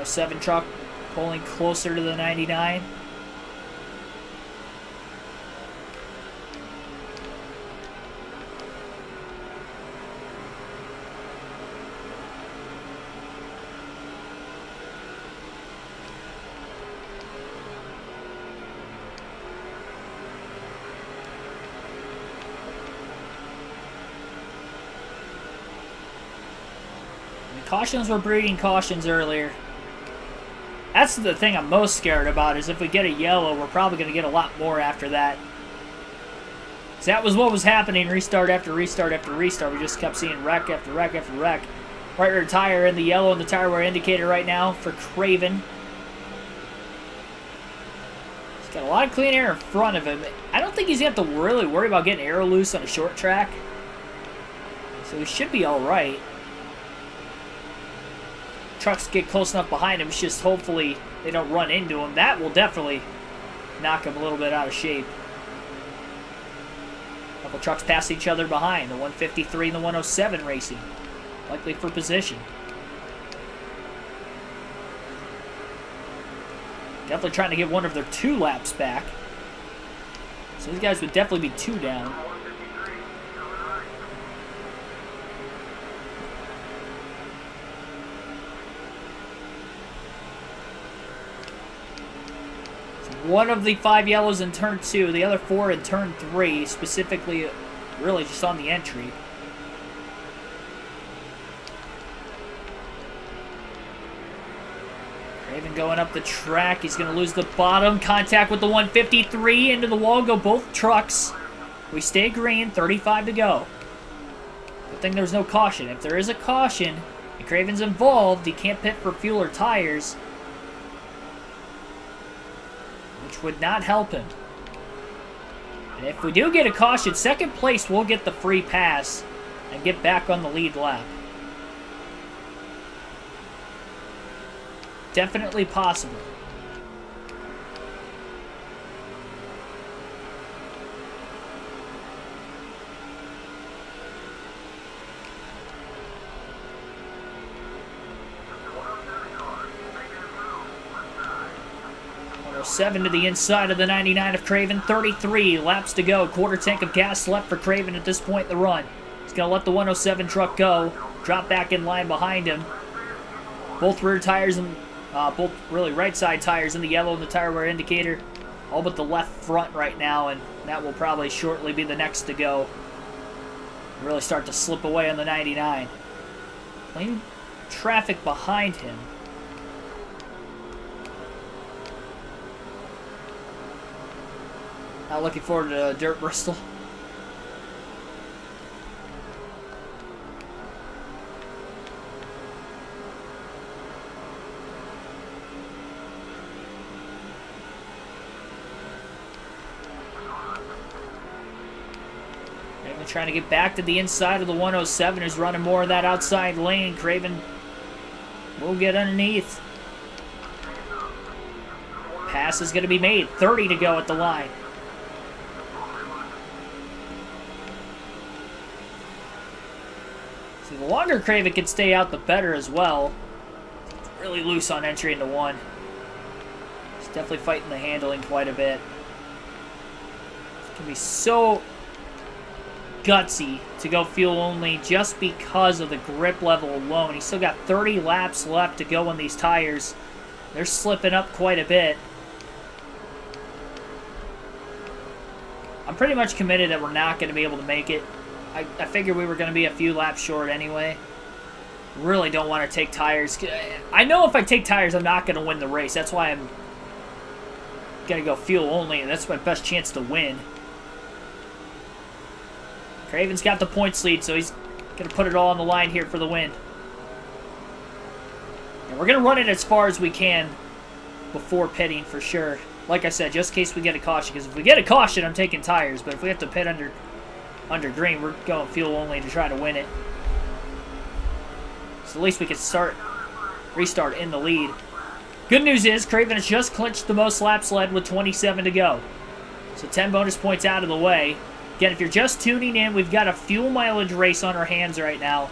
A 7 truck pulling closer to the 99. Cautions were breeding cautions earlier. That's the thing I'm most scared about, is if we get a yellow, we're probably going to get a lot more after that. So that was what was happening, restart after restart after restart. We just kept seeing wreck after wreck after wreck. Right rear tire in the yellow and the tire wear indicator right now for Craven. He's got a lot of clean air in front of him. I don't think he's going to have to really worry about getting aero loose on a short track. So he should be alright. Trucks get close enough behind him, it's just hopefully they don't run into him. That will definitely knock him a little bit out of shape. A couple trucks pass each other behind, the 153 and the 107 racing, likely for position. Definitely trying to get one of their 2 laps back. So these guys would definitely be 2 down. One of the 5 yellows in turn 2, the other 4 in turn 3, specifically really just on the entry. Craven going up the track, he's going to lose the bottom, contact with the 153 into the wall, go both trucks. We stay green, 35 to go. Good thing there's no caution. If there is a caution and Craven's involved, he can't pit for fuel or tires, which would not help him. And if we do get a caution, second place will get the free pass and get back on the lead lap. Definitely possible. Seven to the inside of the 99 of Craven. 33 laps to go. Quarter tank of gas left for Craven at this point in the run. He's going to let the 107 truck go. Drop back in line behind him. Both rear tires and both really right side tires in the yellow and the tire wear indicator. All but the left front right now, and that will probably shortly be the next to go. Really start to slip away on the 99. Clean traffic behind him. Not looking forward to Dirt Bristol. Craven trying to get back to the inside of the 107, who's running more of that outside lane. Craven will get underneath. Pass is going to be made. 30 to go at the line. The longer Craven can stay out, the better as well. It's really loose on entry into 1. He's definitely fighting the handling quite a bit. It's going to be so gutsy to go fuel only just because of the grip level alone. He's still got 30 laps left to go on these tires. They're slipping up quite a bit. I'm pretty much committed that we're not going to be able to make it. I figured we were going to be a few laps short anyway. Really don't want to take tires. I know if I take tires, I'm not going to win the race. That's why I'm going to go fuel only, and that's my best chance to win. Craven's got the points lead, so he's going to put it all on the line here for the win. And we're going to run it as far as we can before pitting for sure. Like I said, just in case we get a caution. Because if we get a caution, I'm taking tires. But if we have to pit under green, we're going fuel only to try to win it. So at least we can start Restart in the lead. Good news is Craven has just clinched the most laps led with 27 to go. So 10 bonus points out of the way. Again, if you're just tuning in, we've got a fuel mileage race on our hands right now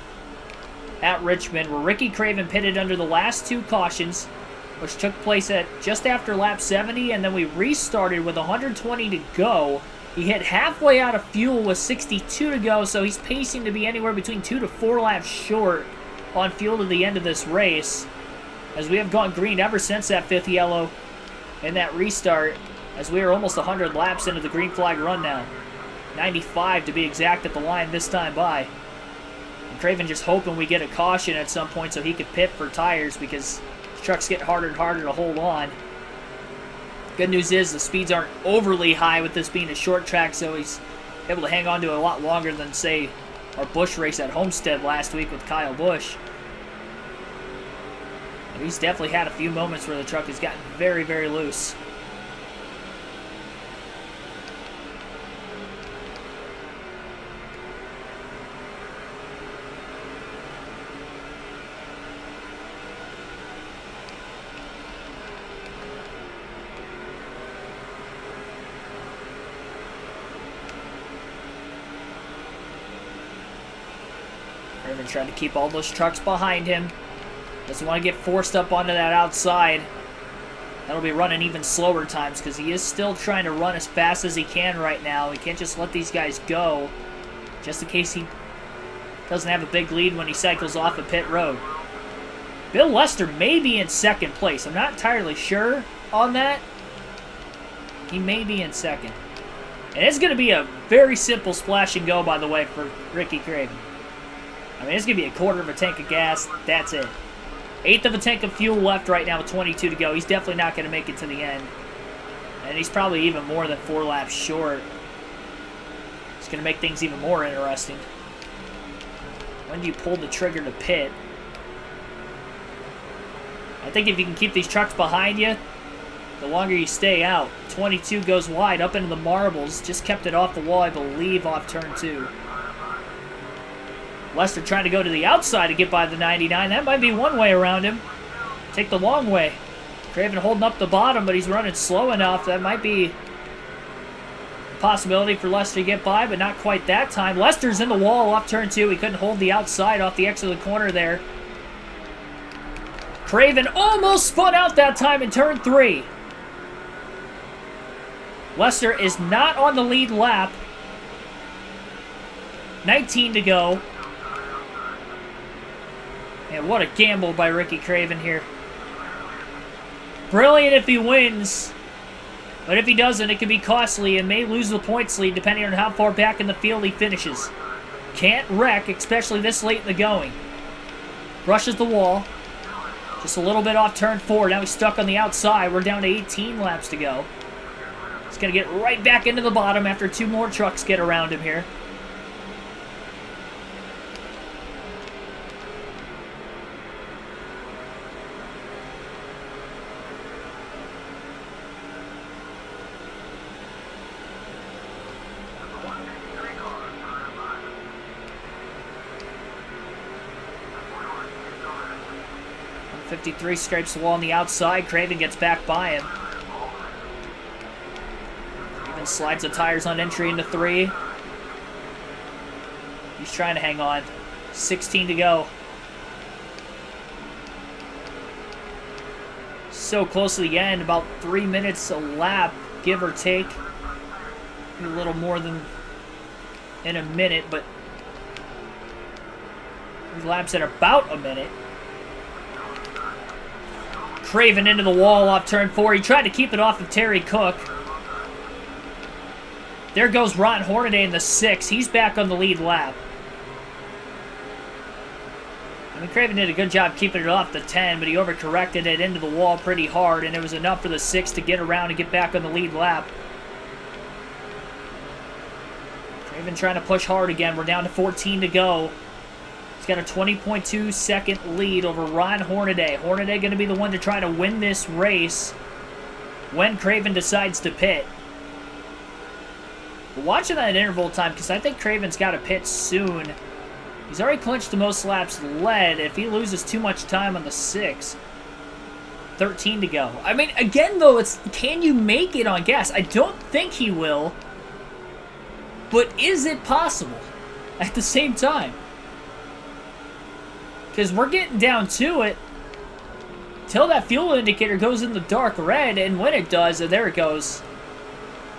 at Richmond, where Ricky Craven pitted under the last 2 cautions, which took place at just after lap 70, and then we restarted with 120 to go. He hit halfway out of fuel with 62 to go, so he's pacing to be anywhere between 2 to 4 laps short on fuel to the end of this race, as we have gone green ever since that 5th yellow in that restart, as we are almost 100 laps into the green flag run now. 95 to be exact at the line this time by. And Craven just hoping we get a caution at some point so he could pit for tires, because the truck's getting harder and harder to hold on. Good news is the speeds aren't overly high with this being a short track, so he's able to hang on to it a lot longer than, say, our Busch race at Homestead last week with Kyle Busch. And he's definitely had a few moments where the truck has gotten very, very loose. Craven trying to keep all those trucks behind him. Doesn't want to get forced up onto that outside. That'll be running even slower times, because he is still trying to run as fast as he can right now. He can't just let these guys go, just in case he doesn't have a big lead when he cycles off of pit road. Bill Lester may be in second place. I'm not entirely sure on that. He may be in second. And it's going to be a very simple splash and go, by the way, for Ricky Craven. I mean, it's going to be a quarter of a tank of gas. That's it. 1/8 of a tank of fuel left right now with 22 to go. He's definitely not going to make it to the end. And he's probably even more than 4 laps short. It's going to make things even more interesting. When do you pull the trigger to pit? I think if you can keep these trucks behind you, the longer you stay out. 22 goes wide up into the marbles. Just kept it off the wall, I believe, off turn 2. Lester trying to go to the outside to get by the 99. That might be one way around him. Take the long way. Craven holding up the bottom, but he's running slow enough. That might be a possibility for Lester to get by, but not quite that time. Lester's in the wall off turn 2. He couldn't hold the outside off the exit of the corner there. Craven almost spun out that time in turn 3. Lester is not on the lead lap. 19 to go. And what a gamble by Ricky Craven here. Brilliant if he wins. But if he doesn't, it could be costly and may lose the points lead depending on how far back in the field he finishes. Can't wreck, especially this late in the going. Brushes the wall. Just a little bit off turn 4. Now he's stuck on the outside. We're down to 18 laps to go. He's going to get right back into the bottom after 2 more trucks get around him here. .53 scrapes the wall on the outside. Craven gets back by him. Even slides the tires on entry into 3. He's trying to hang on. 16 to go. So close to the end. About 3 minutes a lap, give or take. A little more than in a minute, but these laps at about a minute. Craven into the wall off turn 4. He tried to keep it off of Terry Cook. There goes Ron Hornaday in the 6. He's back on the lead lap. I mean, Craven did a good job keeping it off the 10, but he overcorrected it into the wall pretty hard, and it was enough for the 6 to get around and get back on the lead lap. Craven trying to push hard again. We're down to 14 to go. He's got a 20.2 second lead over Ron Hornaday. Hornaday going to be the one to try to win this race when Craven decides to pit. We're watching that interval time because I think Craven's got to pit soon. He's already clinched the most laps led. If he loses too much time on the 6, 13 to go. I mean, again, though, it's can you make it on gas? I don't think he will. But is it possible at the same time? Because we're getting down to it till that fuel indicator goes in the dark red, and when it does, and there it goes.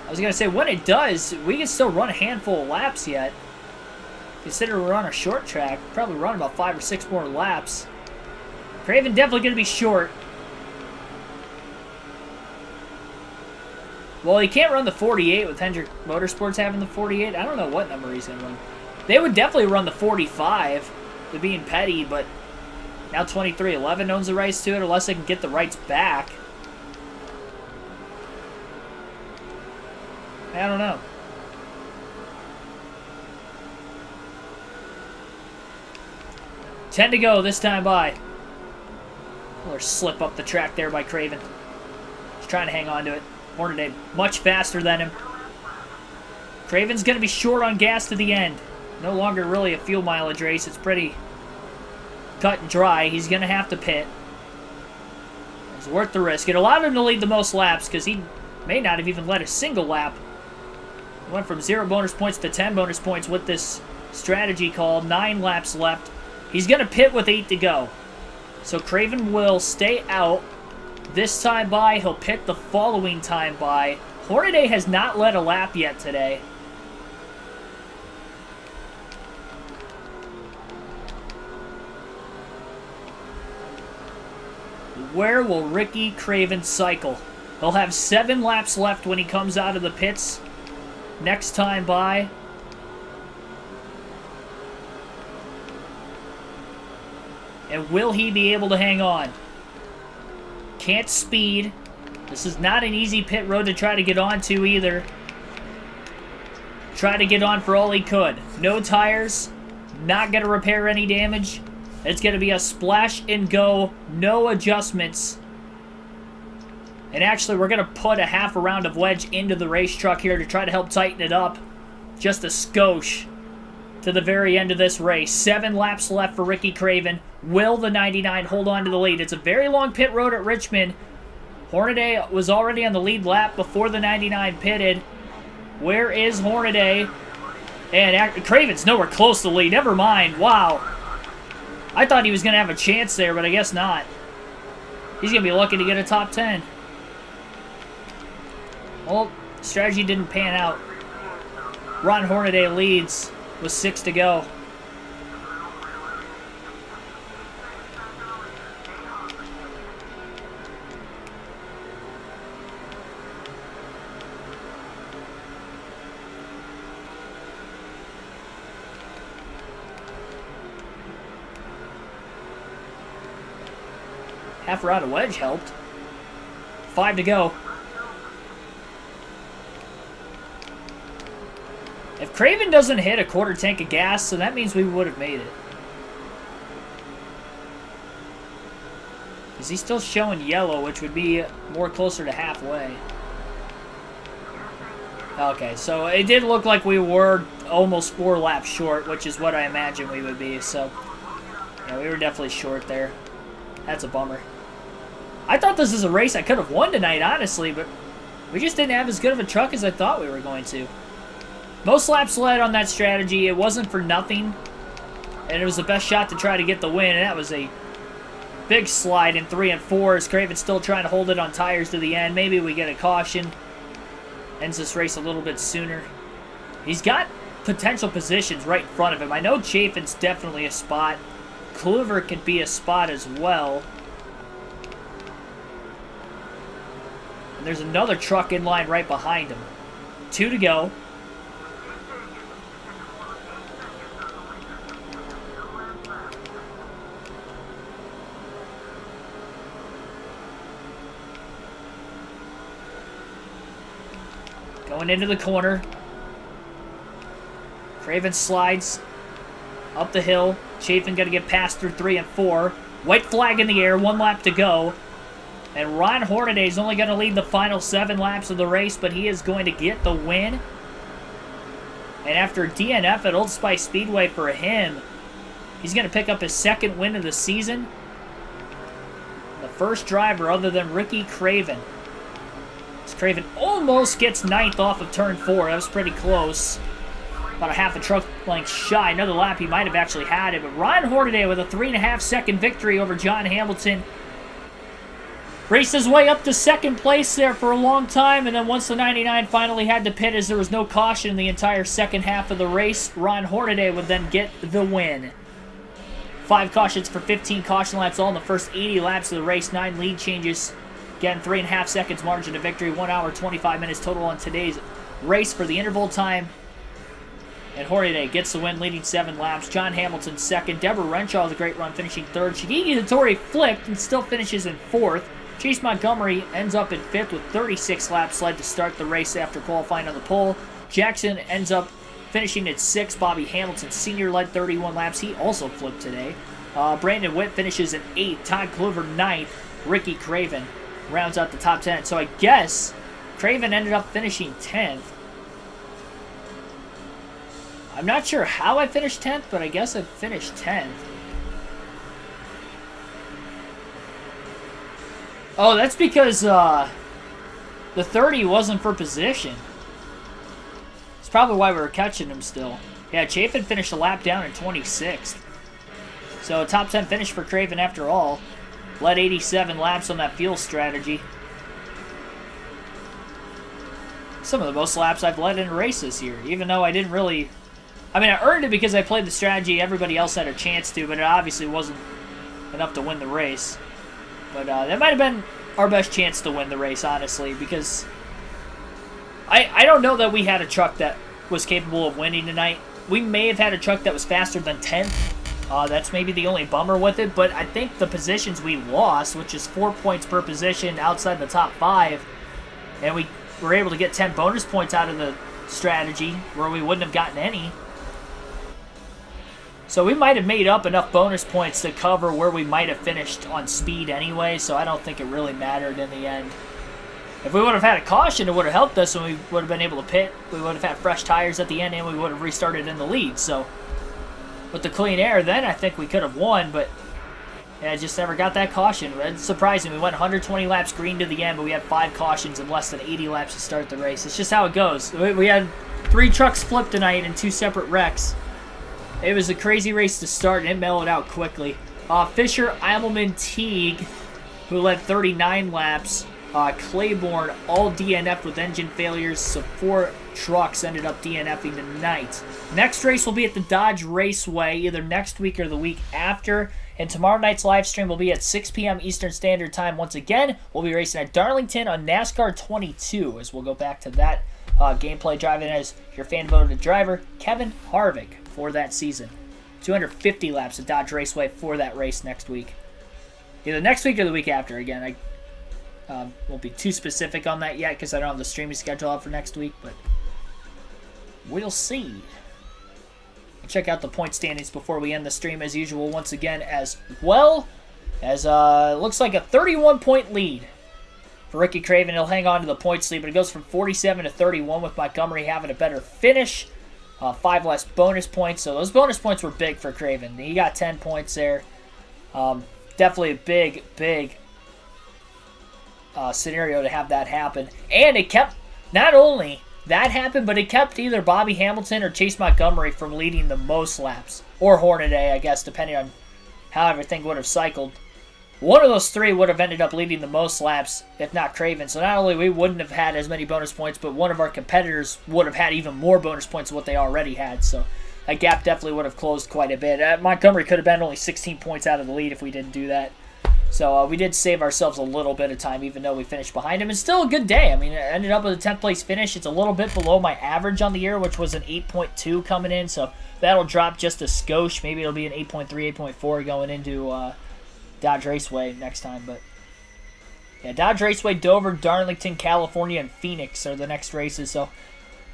I was going to say, when it does, we can still run a handful of laps yet. Consider we're on a short track. Probably run about 5 or 6 more laps. Craven definitely going to be short. Well, he can't run the 48 with Hendrick Motorsports having the 48. I don't know what number he's going to run. They would definitely run the 45, to being petty, but now 2311 owns the rights to it unless they can get the rights back. I don't know. $10 to go this time by. Another slip up the track there by Craven. He's trying to hang on to it. Hornaday much faster than him. Craven's going to be short on gas to the end. No longer really a fuel mileage race. It's pretty cut and dry. He's going to have to pit. It's worth the risk. It allowed him to lead the most laps because he may not have even led a single lap. He went from 0 bonus points to 10 bonus points with this strategy call. 9 laps left. He's going to pit with 8 to go. So Craven will stay out this time by. He'll pit the following time by. Hornaday has not led a lap yet today. Where will Ricky Craven cycle? He'll have 7 laps left when he comes out of the pits next time by. And will he be able to hang on? Can't speed. This is not an easy pit road to try to get onto either. Try to get on for all he could. No tires. Not going to repair any damage. It's going to be a splash and go. No adjustments. And actually, we're going to put a half a round of wedge into the race truck here to try to help tighten it up. Just a skosh to the very end of this race. 7 laps left for Ricky Craven. Will the 99 hold on to the lead? It's a very long pit road at Richmond. Hornaday was already on the lead lap before the 99 pitted. Where is Hornaday? And Craven's nowhere close to the lead. Never mind. Wow. I thought he was going to have a chance there, but I guess not. He's going to be lucky to get a top 10. Well, strategy didn't pan out. Ron Hornaday leads with 6 to go. Half a round of wedge helped. 5 to go. If Craven doesn't hit a quarter tank of gas, so that means we would have made it. Because he's still showing yellow, which would be more closer to halfway. Okay, so it did look like we were almost 4 laps short, which is what I imagined we would be. So, yeah, we were definitely short there. That's a bummer. I thought this was a race I could have won tonight, honestly, but we just didn't have as good of a truck as I thought we were going to. Most laps led on that strategy. It wasn't for nothing, and it was the best shot to try to get the win, and that was a big slide in 3 and 4 as Craven's still trying to hold it on tires to the end. Maybe we get a caution. Ends this race a little bit sooner. He's got potential positions right in front of him. I know Chafin's definitely a spot. Kluver could be a spot as well. And there's another truck in line right behind him. 2 to go. Going into the corner. Craven slides up the hill. Chafin got to get past through 3 and 4. White flag in the air, 1 lap to go. And Ron Hornaday is only going to lead the final 7 laps of the race, but he is going to get the win. And after DNF at Old Spice Speedway for him, He's going to pick up his second win of the season. The first driver other than Ricky Craven. Craven almost gets ninth off of turn 4. That was pretty close. About a half a truck length shy. Another lap, he might have actually had it. But Ryan Hornaday with a 3.5-second victory over John Hamilton. Raced his way up to second place there for a long time. And then once the 99 finally had to pit as there was no caution in the entire second half of the race, Ryan Hornaday would then get the win. 5 cautions for 15 caution laps all in the first 80 laps of the race. 9 lead changes. Again, 3.5 seconds margin to victory. 1 hour, 25 minutes total on today's race for the interval time. And Hornaday gets the win, leading 7 laps. John Hamilton second. Deborah Renshaw with a great run, finishing third. Shigeki Hattori flipped and still finishes in 4th. Chase Montgomery ends up in 5th with 36 laps led to start the race after qualifying on the pole. Jackson ends up finishing at 6th. Bobby Hamilton Sr. led 31 laps. He also flipped today. Brandon Witt finishes in 8th. Todd Clover 9th. Ricky Craven rounds out the top 10. So I guess Craven ended up finishing 10th. I'm not sure how I finished 10th, but I guess I finished 10th. Oh, that's because the 30 wasn't for position. It's probably why we were catching him still. Yeah, Chafin finished a lap down in 26th. So a top 10 finish for Craven after all. Led 87 laps on that fuel strategy. Some of the most laps I've led in a race this year, even though I didn't really... I mean, I earned it because I played the strategy everybody else had a chance to, but it obviously wasn't enough to win the race. But that might have been our best chance to win the race, honestly, because I don't know that we had a truck that was capable of winning tonight. We may have had a truck that was faster than 10th. That's maybe the only bummer with it, but I think the positions we lost, which is 4 points per position outside the top 5, and we were able to get 10 bonus points out of the strategy where we wouldn't have gotten any. So we might have made up enough bonus points to cover where we might have finished on speed anyway, so I don't think it really mattered in the end. If we would have had a caution, it would have helped us, and we would have been able to pit. We would have had fresh tires at the end, and we would have restarted in the lead. So with the clean air, then I think we could have won, but yeah, I just never got that caution. It's surprising. We went 120 laps green to the end, but we had 5 cautions in less than 80 laps to start the race. It's just how it goes. We had 3 trucks flip tonight in 2 separate wrecks. It was a crazy race to start, and it mellowed out quickly. Fisher, Eimelman, Teague, who led 39 laps. Claiborne all DNF'd with engine failures, so 4 trucks ended up DNFing tonight. Next race will be at the Dodge Raceway, either next week or the week after. And tomorrow night's live stream will be at 6 p.m. Eastern Standard Time. Once again, we'll be racing at Darlington on NASCAR 22, as we'll go back to that gameplay, driving as your fan-voted driver, Kevin Harvick, for that season. 250 laps at Dodge Raceway for that race next week. Either next week or the week after. Again, I won't be too specific on that yet because I don't have the streaming schedule out for next week, but we'll see. Check out the point standings before we end the stream as usual once again, as well as looks like a 31-point lead for Ricky Craven. He'll hang on to the points lead, but it goes from 47 to 31 with Montgomery having a better finish. 5 less bonus points, so those bonus points were big for Craven. He got 10 points there. Definitely a big scenario to have that happen. And it kept, not only that happened, but it kept either Bobby Hamilton or Chase Montgomery from leading the most laps. Or Hornaday, I guess, depending on how everything would have cycled. One of those 3 would have ended up leading the most laps, if not Craven. So not only we wouldn't have had as many bonus points, but one of our competitors would have had even more bonus points than what they already had. So that gap definitely would have closed quite a bit. Montgomery could have been only 16 points out of the lead if we didn't do that. So we did save ourselves a little bit of time, even though we finished behind him. It's still a good day. I mean, it ended up with a 10th place finish. It's a little bit below my average on the year, which was an 8.2 coming in. So that'll drop just a skosh. Maybe it'll be an 8.3, 8.4 going into Dodge Raceway next time. But yeah, Dodge Raceway, Dover, Darlington, California, and Phoenix are the next races. So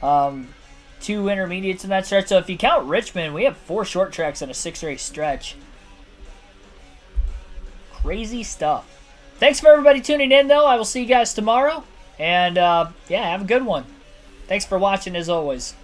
2 intermediates in that stretch. So if you count Richmond, we have 4 short tracks in a 6-race stretch. Crazy stuff. Thanks for everybody tuning in, though. I will see you guys tomorrow. And, yeah, have a good one. Thanks for watching, as always.